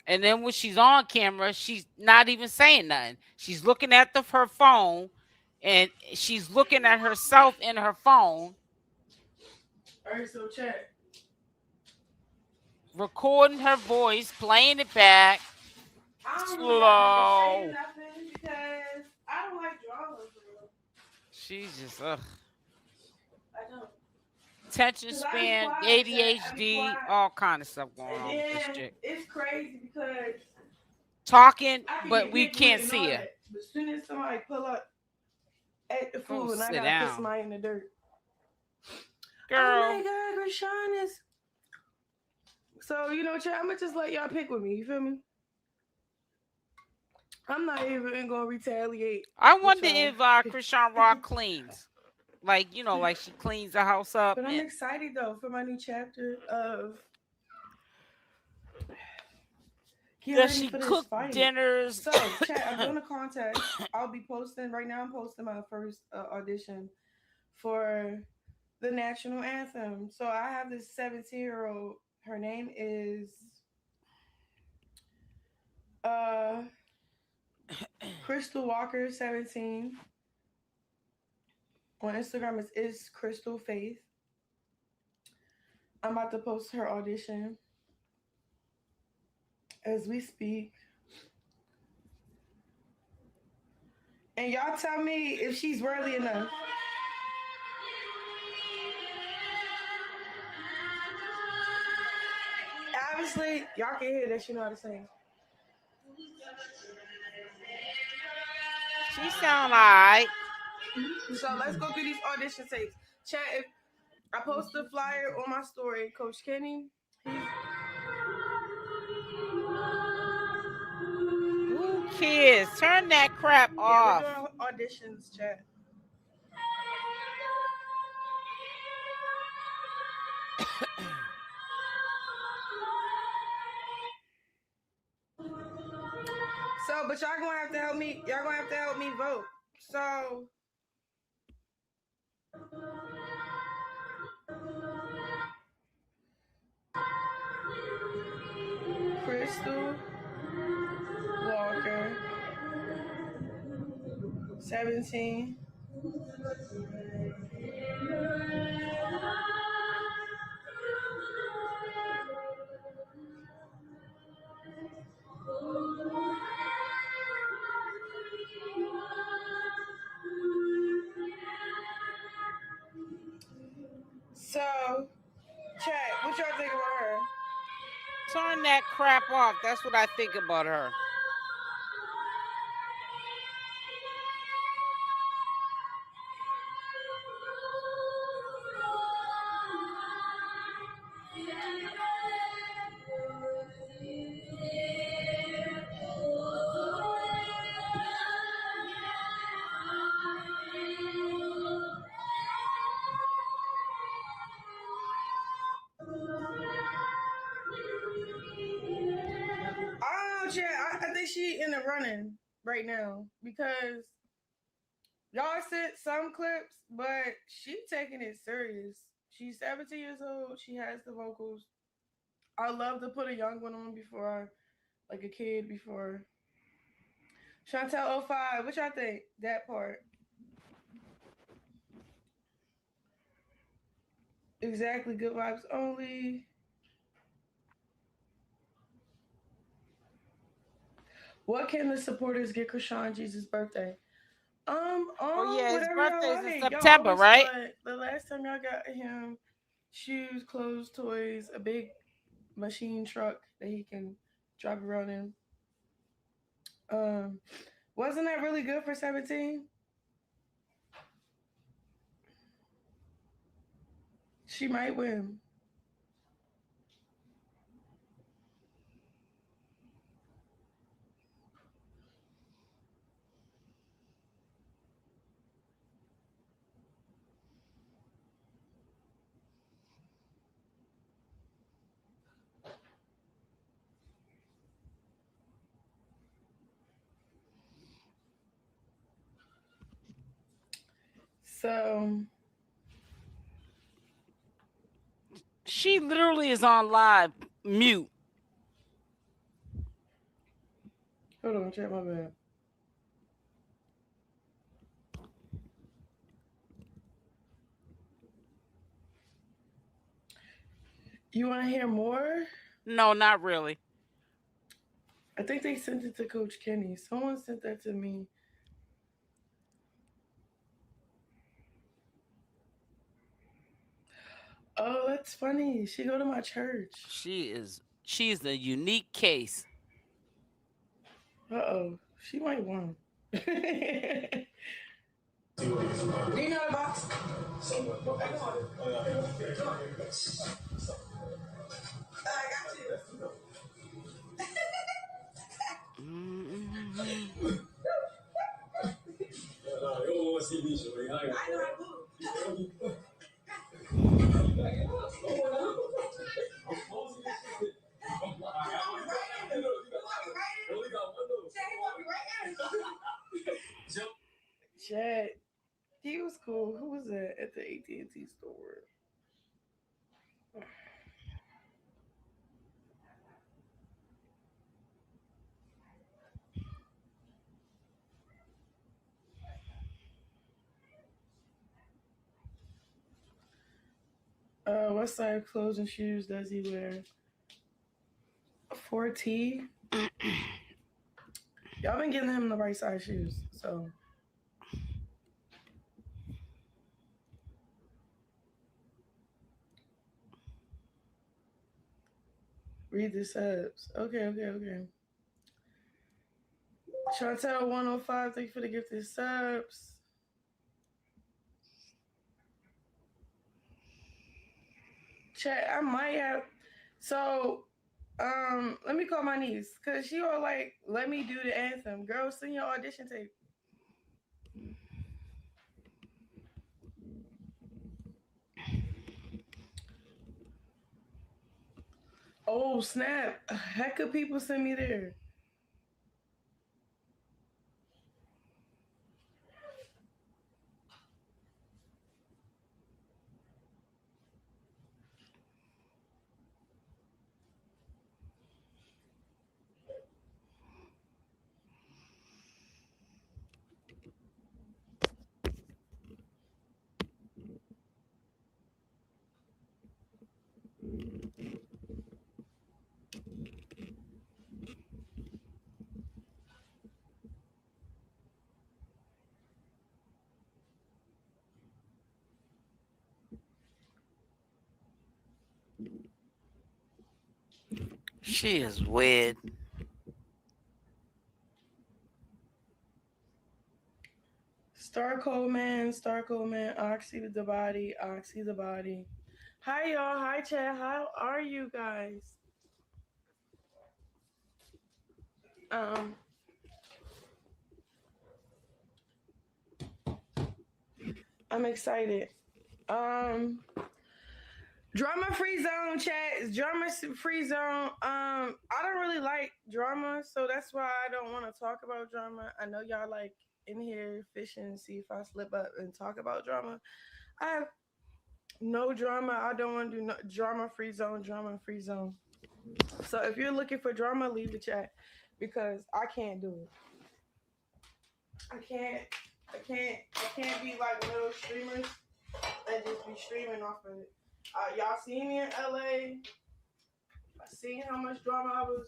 And then when she's on camera, she's not even saying nothing. She's looking at her phone, and she's looking at herself in her phone. All right, so check. Recording her voice, playing it back. I don't Slow. really have to say nothing because I don't like drama, bro. She's just ugh. I don't. Attention span, ADHD, all kind of stuff going on with this chick. It's crazy because talking, but we can't see her. But as soon as somebody pull up at the food, and I sit gotta down. put somebody in the dirt. Girl. Oh my God, Chrisean is. So you know, I'm gonna just let y'all pick with me. You feel me? I'm not even gonna retaliate. I wonder if ChriseanRock cleans. Like, you know, like she cleans the house up. But I'm excited though for my new chapter of does she cook dinners? So, chat, I'm doing a contest. I'll be posting right now. I'm posting my first audition for the national anthem. So I have this 17-year-old. Her name is Crystal Walker 17. On Instagram is Crystal Faith. I'm about to post her audition as we speak. And y'all tell me if she's worthy enough. Obviously, y'all can hear that she know how to sing. She sound alright. So let's go through these audition tapes. Chat, if I post a flyer on my story, Coach Kenny. Who cares? Turn that crap off. Yeah, we're doing auditions, chat. So, but y'all gonna have to help me. Y'all gonna have to help me vote. So, Crystal Walker, 17. So, chat, what y'all think about her? Turn that crap off. That's what I think about her. Oh, chat, I think she in the running right now because y'all sent some clips, but she taking it serious. She's 17 years old. She has the vocals. I love to put a young one on before, like a kid before. Chantel 05, what y'all think? That part. Exactly, good vibes only. What can the supporters get Chrisean Jesus' birthday? Oh yeah, his Whatever y'all birthday's in like. Y'all September, always right? fun. The last time y'all got him shoes, clothes, toys, a big machine truck that he can drive around in. Wasn't that really good for 17? She might win. So She literally is on live mute. hold on, check my bad. You want to hear more? No, not really. I think they sent it to Coach Kenny. Someone sent that to me. Oh, that's funny. She go to my church. She's a unique case. Uh-oh. She might win. Do you know the box? Chad, he was cool. Who was that at the AT&T store? What size clothes and shoes does he wear? 4T. Y'all been getting him the right size shoes, so Read the subs. Okay. Chantel 105, thank you for the gifted subs. Chat, I might have. So, let me call my niece because she all like, let me do the anthem. Girl, send your audition tape. Oh snap! Heck of people send me there. She is weird. Star Coleman, Oxy the body. Hi y'all, hi chat, how are you guys? I'm excited. Drama free zone chat. Drama free zone. I don't really like drama, so that's why I don't want to talk about drama. I know y'all like in here fishing to see if I slip up and talk about drama. I have no drama. I don't want to do no drama free zone. So if you're looking for drama, leave the chat because I can't do it. I can't be like one of those streamers that just be streaming off of it. Y'all seen me in LA. I seen how much drama I was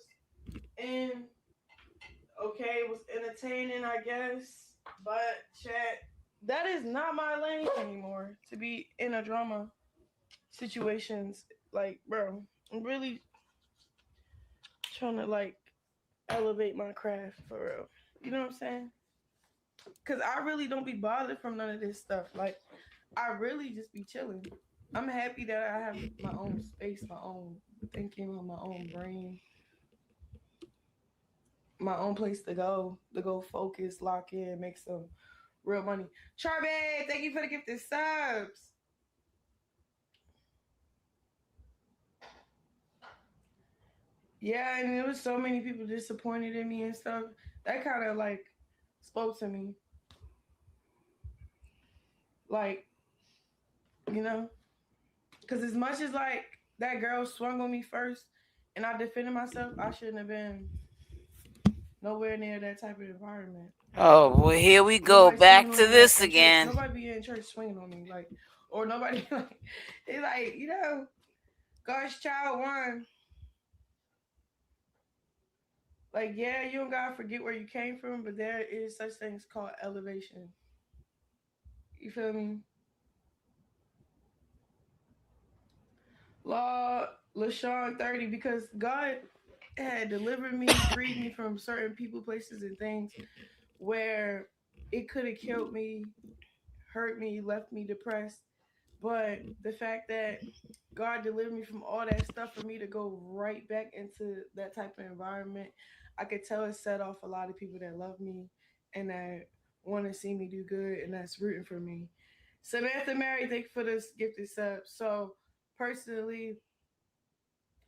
in. Okay, it was entertaining, I guess. But chat, that is not my lane anymore to be in a drama situations. Like, bro, I'm really trying to like elevate my craft for real. You know what I'm saying? Cause I really don't be bothered from none of this stuff. Like, I really just be chilling. I'm happy that I have my own space, my own thinking, my own brain, my own place to go focus, lock in, make some real money. Charby, thank you for the gifted subs. Yeah, and there was so many people disappointed in me and stuff. That kind of like spoke to me. Like, you know, because as much as like that girl swung on me first and I defended myself, I shouldn't have been nowhere near that type of environment. Oh, well, here we go. Back to this again. Nobody be in church swinging on me, like, or nobody like, it's like, you know, God's child won. Like, yeah, you don't gotta forget where you came from, but there is such things called elevation. You feel me? Law LaShawn 30, because God had delivered me, freed me from certain people, places, and things where it could have killed me, hurt me, left me depressed. But the fact that God delivered me from all that stuff for me to go right back into that type of environment, I could tell it set off a lot of people that love me and that want to see me do good and that's rooting for me. Samantha Mary, thank you for this gifted sub. So personally,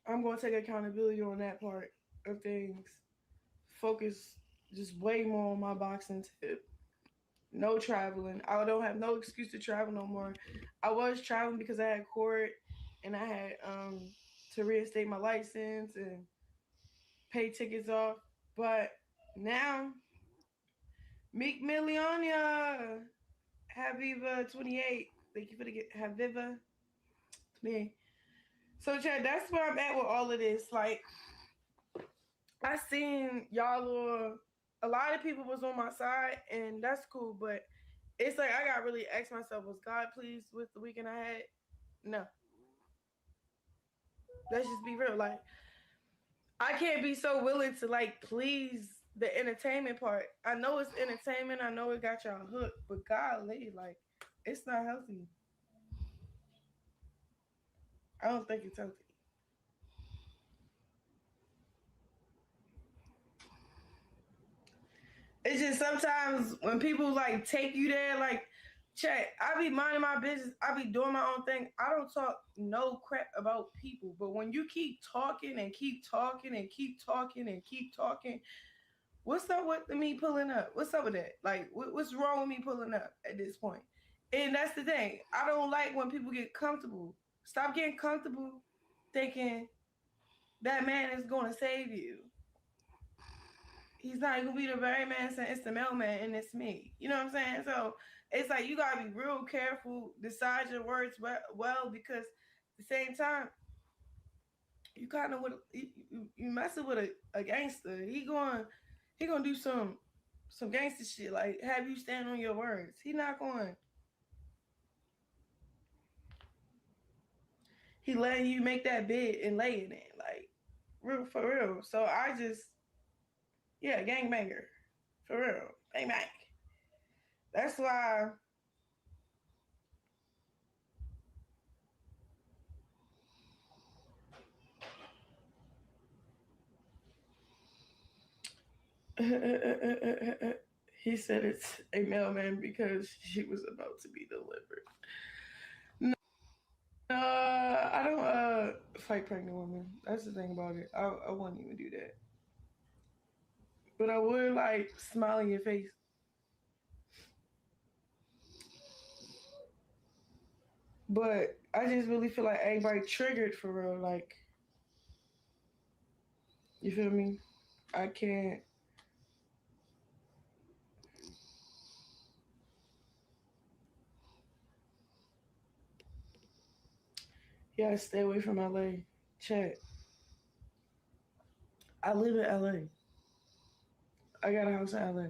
I'm going to take accountability on that part of things. Focus just way more on my boxing tip. No traveling. I don't have no excuse to travel no more. I was traveling because I had court and I had to reinstate my license and pay tickets off. But now, Meek Millionia, Haviva 28. Thank you for the get Haviva 28. So Chad, that's where I'm at with all of this. Like, I seen y'all a lot of people was on my side and that's cool, but it's like I got really asked myself, was God pleased with the weekend I had? No. Let's just be real. Like, I can't be so willing to like please the entertainment part. I know it's entertainment. I know it got y'all hooked, but golly, like it's not healthy. I don't think it's healthy. It's just sometimes when people like take you there, like, check, I be minding my business. I be doing my own thing. I don't talk no crap about people. But when you keep talking and keep talking and keep talking and keep talking, what's up with me pulling up? What's up with that? Like, what's wrong with me pulling up at this point? And that's the thing. I don't like when people get comfortable. Stop getting comfortable thinking that man is going to save you. He's not going to be the very man saying it's the mailman and it's me. You know what I'm saying? So it's like you got to be real careful, decide your words well, because at the same time, you kind of you messing with a gangster. He gonna do some gangster shit, like have you stand on your words. He not going. He letting you make that bed and lay in it, like real for real. So I just, yeah, gangbanger, for real, bang bang. That's why. He said it's a mailman because she was about to be delivered. No, I don't fight pregnant women. That's the thing about it. I wouldn't even do that. But I would like smile in your face. But I just really feel like everybody triggered for real. Like, you feel me? I can't. Yeah, stay away from LA. Chat. I live in LA. I got a house in LA.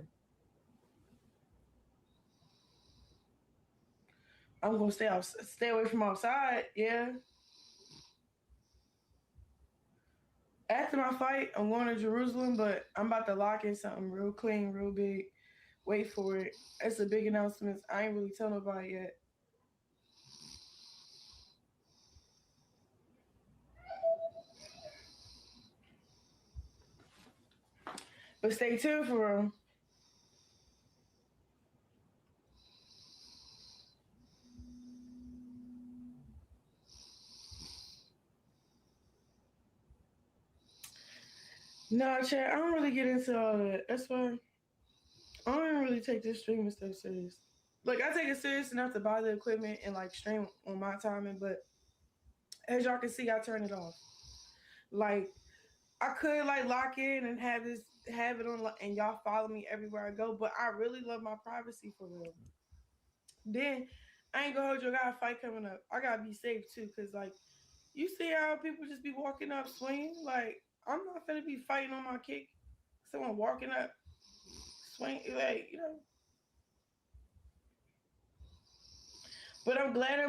I'm gonna stay away from outside, yeah. After my fight, I'm going to Jerusalem, but I'm about to lock in something real clean, real big. Wait for it. It's a big announcement. I ain't really telling nobody yet. But stay tuned for real. No, chat, I don't really get into all that. That's why I don't even really take this streaming stuff serious. Like, I take it serious enough to buy the equipment and, like, stream on my timing, but as y'all can see, I turn it off. Like, I could, like, lock in and have it on, and y'all follow me everywhere I go, but I really love my privacy for real. Then, I ain't gonna hold you. I got a fight coming up. I gotta be safe, too, because, like, you see how people just be walking up swinging? Like, I'm not finna be fighting on my kick. Someone walking up, swing, like, you know. But I'm glad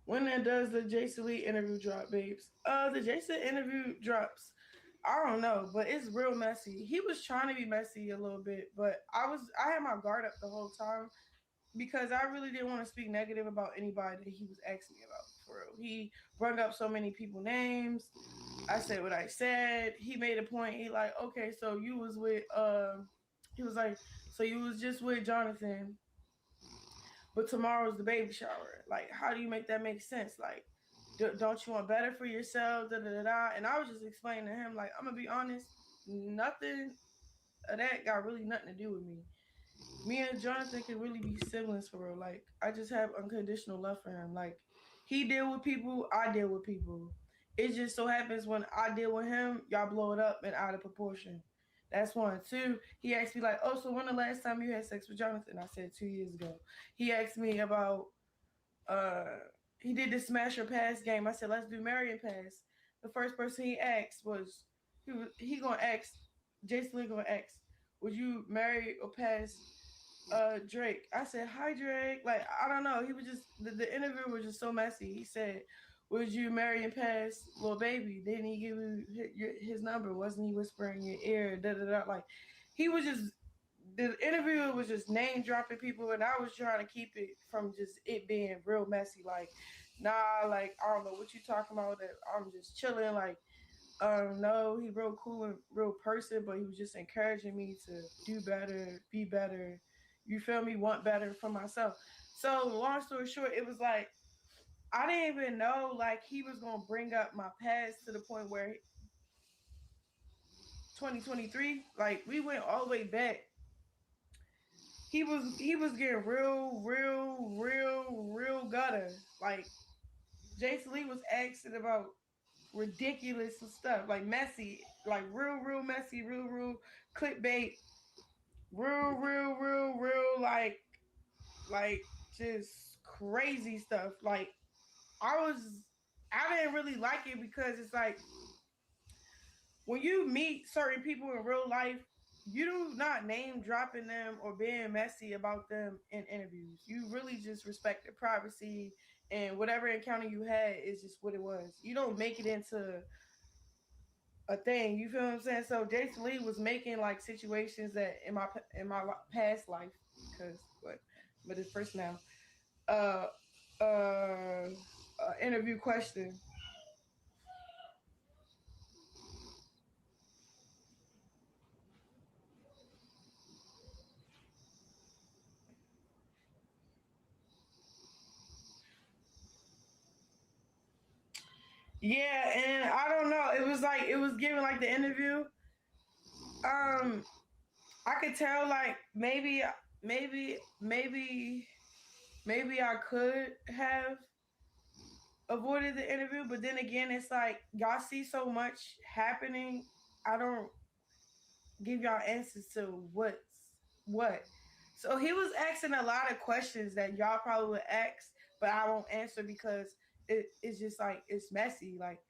when that does the Jason Lee interview drop, babes. The Jason interview drops. I don't know, but it's real messy. He was trying to be messy a little bit, but I had my guard up the whole time because I really didn't want to speak negative about anybody that he was asking me about, for real. He brought up so many people names. I said what I said. He made a point. He like, okay, so you was with, he was like, so you was just with Jonathan, but tomorrow's the baby shower. Like, how do you make that make sense? Like, don't you want better for yourself? Da, da, da, da. And I was just explaining to him, like, I'm going to be honest, nothing of that got really nothing to do with me. Me and Jonathan can really be siblings for real. Like, I just have unconditional love for him. Like, he deal with people, I deal with people. It just so happens when I deal with him, y'all blow it up and out of proportion. That's one. Two, he asked me like, oh, so when the last time you had sex with Jonathan? I said 2 years ago. He asked me about, he did the smash or pass game. I said, let's do marry and pass. The first person he asked was, he gonna ask, Jason Lee gonna ask, would you marry or pass Drake? I said, hi Drake. Like, I don't know. He was just, the interview was just so messy. He said, would you marry and pass Lil Baby? Didn't he give you his number? Wasn't he whispering in your ear? Da da da. Like, he was just, the interviewer was just name dropping people, and I was trying to keep it from just it being real messy. Like, nah, like, I don't know what you talking about. That I'm just chilling. Like, no, he real cool and real person, but he was just encouraging me to do better, be better. You feel me? Want better for myself. So long story short, it was like, I didn't even know like he was gonna bring up my past to the point where 2023, like we went all the way back. He was getting real gutter. Like Jason Lee was asking about ridiculous stuff, like messy, like real messy, real clickbait, real like just crazy stuff. Like I didn't really like it because it's like when you meet certain people in real life, you do not name dropping them or being messy about them in interviews. You really just respect their privacy, and whatever encounter you had is just what it was. You don't make it into a thing. You feel what I'm saying? So Jason Lee was making like situations that in my past life, but it's first now. Interview question. Yeah, and I don't know. It was like, it was giving like the interview. I could tell like maybe I could have avoided the interview, but then again, it's like y'all see so much happening. I don't give y'all answers to what's what. So he was asking a lot of questions that y'all probably would ask, but I won't answer because it's just like it's messy. Like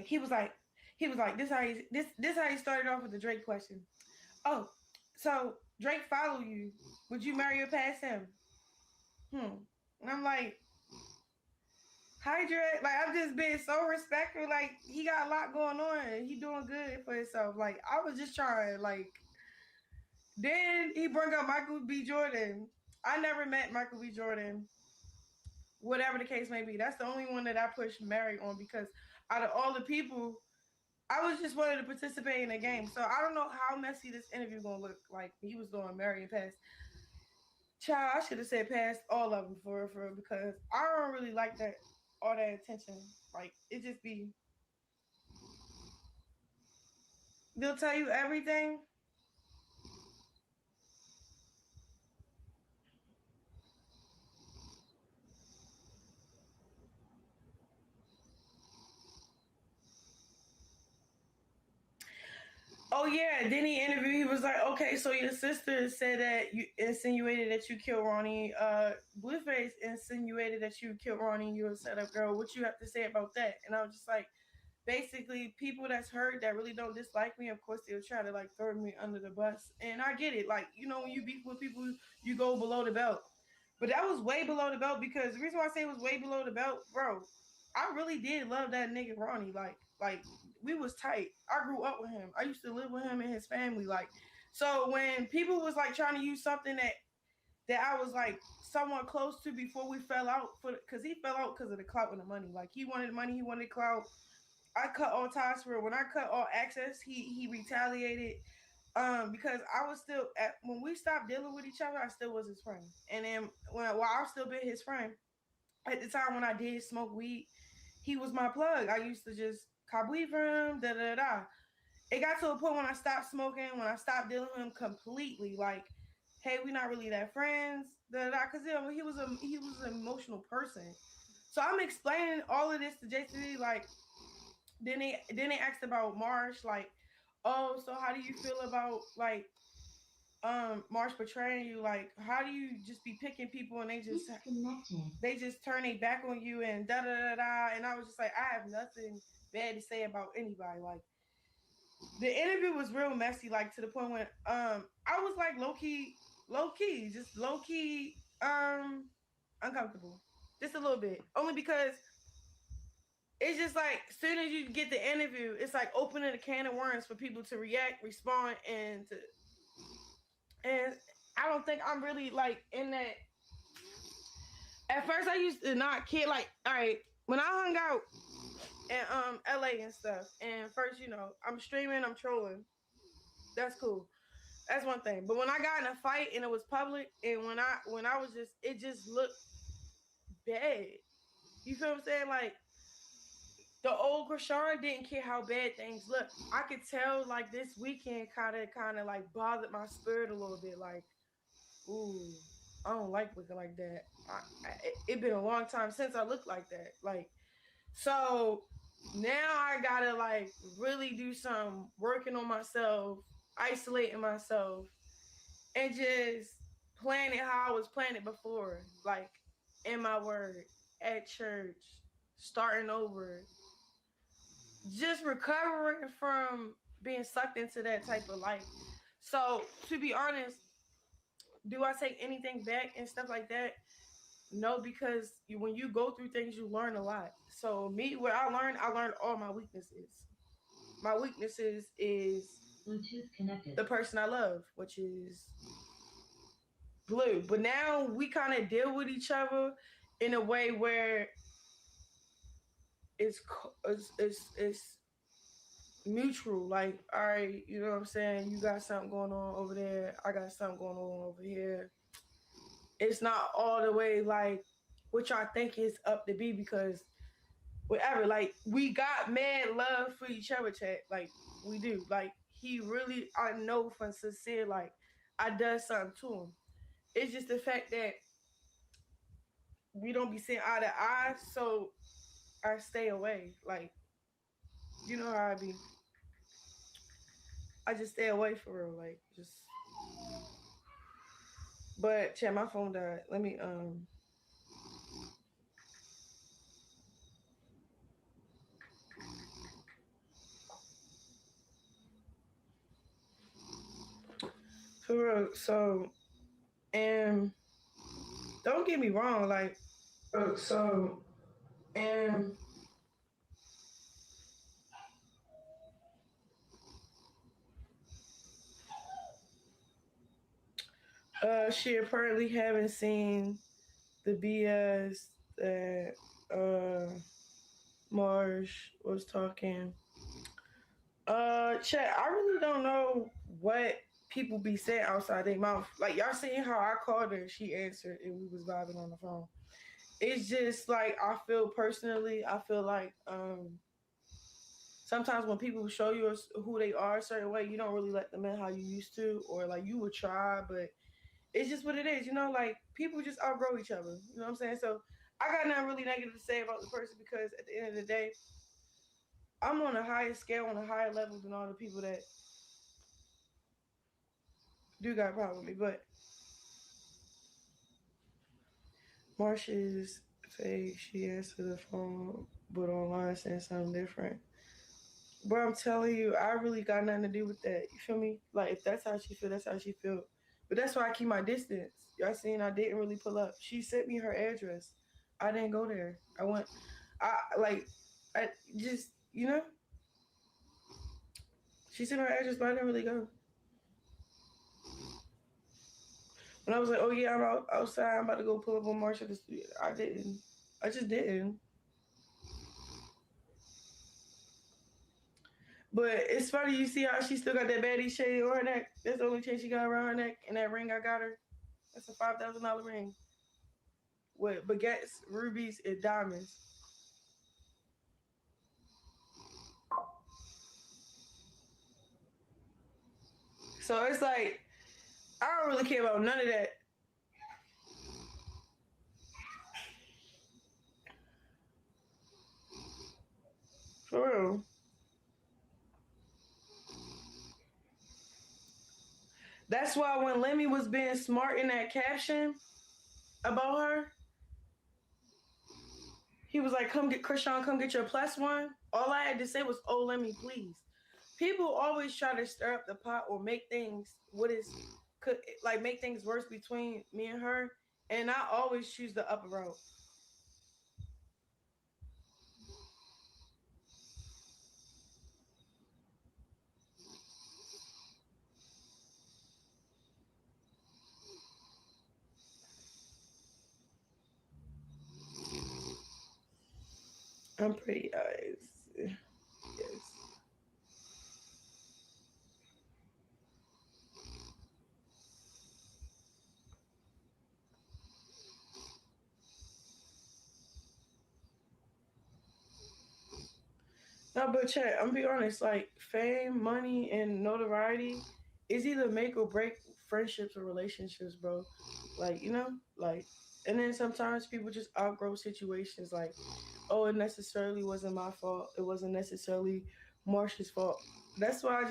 he was like this how he started off with the Drake question. Oh, so Drake follow you. Would you marry or pass him? And I'm like, hi Drake. Like, I'm just being so respectful. Like, he got a lot going on. He doing good for himself. Like, I was just trying. Like, then he brought up Michael B. Jordan. I never met Michael B. Jordan. Whatever the case may be. That's the only one that I pushed marry on because out of all the people, I was just wanting to participate in the game. So I don't know how messy this interview gonna look like. He was doing marry and pass. Child, I should have said pass all of them for because I don't really like that, all that attention. Like, it just be, they'll tell you everything. Oh yeah, then he interviewed. He was like, "Okay, so your sister said that you insinuated that you killed Ronnie. Blueface insinuated that you killed Ronnie. You were a setup girl. What you have to say about that?" And I was just like, basically, people that's heard that really don't dislike me, of course, they'll try to like throw me under the bus. And I get it. Like, you know, when you beef with people, you go below the belt. But that was way below the belt because the reason why I say it was way below the belt, bro, I really did love that nigga Ronnie. Like we was tight. I grew up with him. I used to live with him and his family. Like, so when people was like trying to use something that I was like somewhat close to before we fell out, because he fell out because of the clout and the money. Like, he wanted money, he wanted clout. I cut all ties for it. When I cut all access, he retaliated. Because I was still when we stopped dealing with each other, I still was his friend. And then while I've still been his friend, at the time when I did smoke weed, he was my plug. I used to just cop weed for him, It got to a point when I stopped smoking, when I stopped dealing with him completely, like, hey, we're not really that friends, because he was an emotional person. So I'm explaining all of this to JC, like, then they asked about Marsh, like, oh, so how do you feel about like Marsh betraying you? Like, how do you just be picking people and they just turn their back on you and da da da da? And I was just like, I have nothing bad to say about anybody. Like, the interview was real messy, like to the point when I was like low key, uncomfortable. Just a little bit. Only because it's just like, as soon as you get the interview, it's like opening a can of worms for people to react, respond, and I don't think I'm really like in that. At first, I used to not care. Like, all right, when I hung out in LA and stuff, and first, you know, I'm streaming, I'm trolling. That's cool. That's one thing. But when I got in a fight and it was public, and when I was just, it just looked bad. You feel what I'm saying? Like, the old Chrisean didn't care how bad things looked. I could tell, like, this weekend kind of like bothered my spirit a little bit. Like, ooh, I don't like looking like that. It's been a long time since I looked like that. Like, so now I gotta like really do some working on myself, isolating myself, and just plan it how I was planning it before. Like, in my word, at church, starting over, just recovering from being sucked into that type of life. So, to be honest, do I take anything back and stuff like that? No, because when you go through things, you learn a lot. So me, what I learned all my weaknesses. My weaknesses is the person I love, which is Blue. But now we kind of deal with each other in a way where it's mutual. Like, all right, you know what I'm saying? You got something going on over there. I got something going on over here. It's not all the way like what y'all think it's up to be, because whatever, like, we got mad love for each other, chat. Like, we do. Like, he really, I know from sincere, like, I done something to him. It's just the fact that we don't be seeing eye to eye, so I stay away. Like, you know how I be. I just stay away for real, like, just. But chat, my phone died. Let me for real. So, and don't get me wrong, like, and she apparently haven't seen the BS that Marsh was talking. Chat, I really don't know what people be saying outside their mouth. Like, y'all seen how I called her, she answered, and we was vibing on the phone. It's just like, I feel like sometimes when people show you who they are a certain way, you don't really let them in how you used to, or like you would try, but it's just what it is, you know, like, people just outgrow each other, you know what I'm saying? So I got nothing really negative to say about the person, because at the end of the day, I'm on a higher scale, on a higher level than all the people that do got a problem with me. But Marsha's fake, she answered the phone, but online saying something different. But I'm telling you, I really got nothing to do with that. You feel me? Like, if that's how she feel, that's how she feel. But that's why I keep my distance. Y'all seen I didn't really pull up. She sent me her address. I didn't go there. I just, you know? She sent her address, but I didn't really go. When I was like, oh yeah, I'm outside, I'm about to go pull up on Marsha, I didn't. I just didn't. But it's funny, you see how she still got that baddie shade on her neck. That's the only chain she got around her neck, and that ring I got her. That's a $5,000 ring with baguettes, rubies, and diamonds. So it's like, I don't really care about none of that. For real. That's why when Lemmy was being smart in that caption about her, he was like, come get Chrisean, come get your +1. All I had to say was, oh, Lemmy, please. People always try to stir up the pot or make things make things worse between me and her. And I always choose the upper route. I'm pretty eyes. Yes. No, but chat, I'm be honest, like fame, money, and notoriety is either make or break friendships or relationships, bro. Like, like and then sometimes people just outgrow situations like, oh, it necessarily wasn't my fault. It wasn't necessarily Marsha's fault. That's why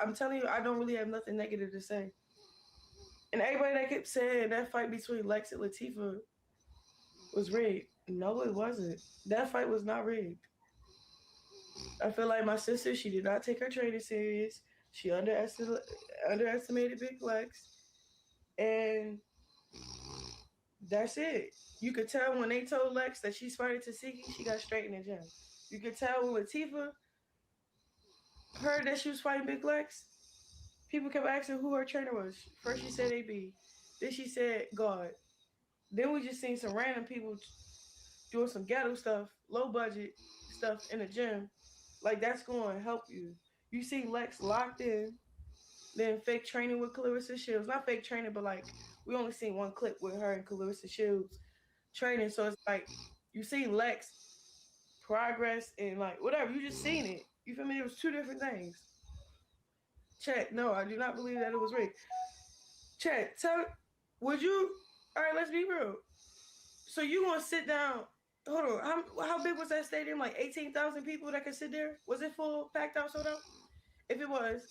I'm telling you, I don't really have nothing negative to say. And everybody that kept saying that fight between Lex and Latifah was rigged. No, it wasn't. That fight was not rigged. I feel like my sister, she did not take her training serious. She underestimated Big Lex. And that's it. You could tell when they told Lex that she's fighting Tasiki, she got straight in the gym. You could tell when Latifah heard that she was fighting Big Lex, people kept asking who her trainer was. First she said AB. Then she said God. Then we just seen some random people doing some ghetto stuff, low budget stuff in the gym. Like that's going to help you. You see Lex locked in, then fake training with Karlissa Shields. Not fake training, but like we only seen one clip with her and Karlissa Shields training. So it's like you see Lex progress and like whatever. You just seen it. You feel me? It was two different things. Chat, no, I do not believe that it was rigged. Chat, would you? All right, let's be real. So you gonna sit down? Hold on. How big was that stadium? Like 18,000 people that could sit there? Was it full, packed out, sold out? If it was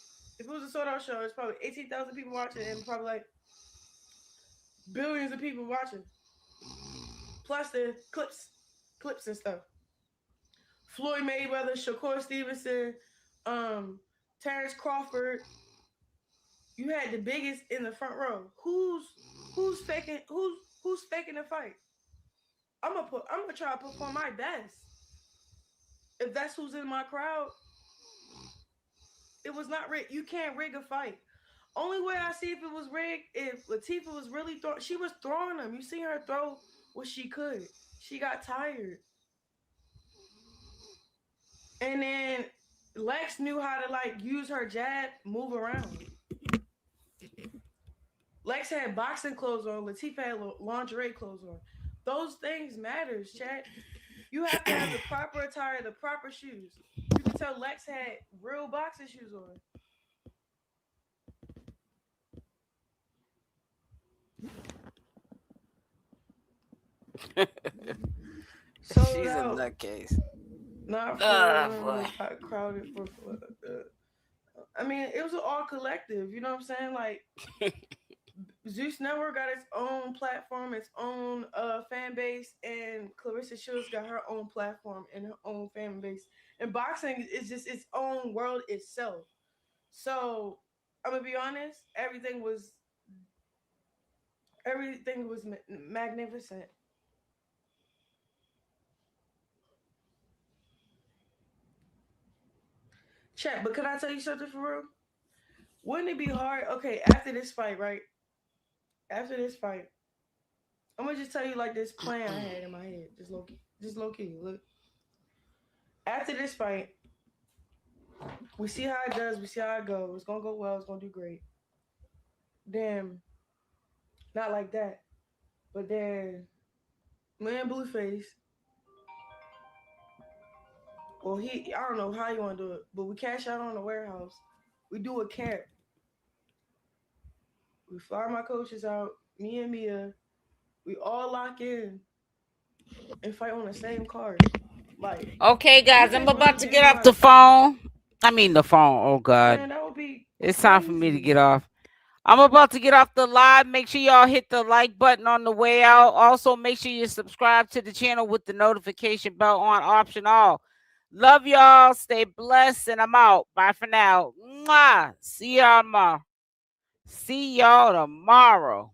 a sold out show, it's probably 18,000 people watching and probably like billions of people watching. Plus the clips and stuff. Floyd Mayweather, Shakur Stevenson, Terrence Crawford. You had the biggest in the front row. Who's faking the fight? I'm gonna try to perform my best. If that's who's in my crowd, it was not rigged. You can't rig a fight. Only way I see if it was rigged, if Latifah was really she was throwing them. You see her throw what she could. She got tired. And then Lex knew how to like use her jab, move around. Lex had boxing clothes on. Latifah had lingerie clothes on. Those things matters, chat. You have to have the proper attire, the proper shoes. You can tell Lex had real boxing shoes on. So she's a nutcase. Not crowded for I mean, it was all collective. You know what I'm saying? Like, Zeus Network got its own platform, its own fan base, and Karlissa Shields got her own platform and her own fan base. And boxing is just its own world itself. So I'm gonna be honest, everything was magnificent. Chat, but could I tell you something for real? Wouldn't it be hard? Okay, after this fight, right? After this fight, I'm gonna just tell you like this plan I had in my head. Just low key. Look. After this fight, we see how it does, we see how it goes. It's gonna go well, it's gonna do great. Then, not like that. But then me and Blueface. Well, I don't know how you want to do it, but we cash out on the warehouse. We do a camp. We fly my coaches out, me and Mia. We all lock in and fight on the same card. Like, okay, guys, I'm about to get off the phone. I mean the phone. Oh God, man, that would be it's time for me to get off. I'm about to get off the live. Make sure y'all hit the like button on the way out. Also, make sure you subscribe to the channel with the notification bell on option all. Love y'all. Stay blessed, and I'm out. Bye for now. Mwah. See y'all tomorrow.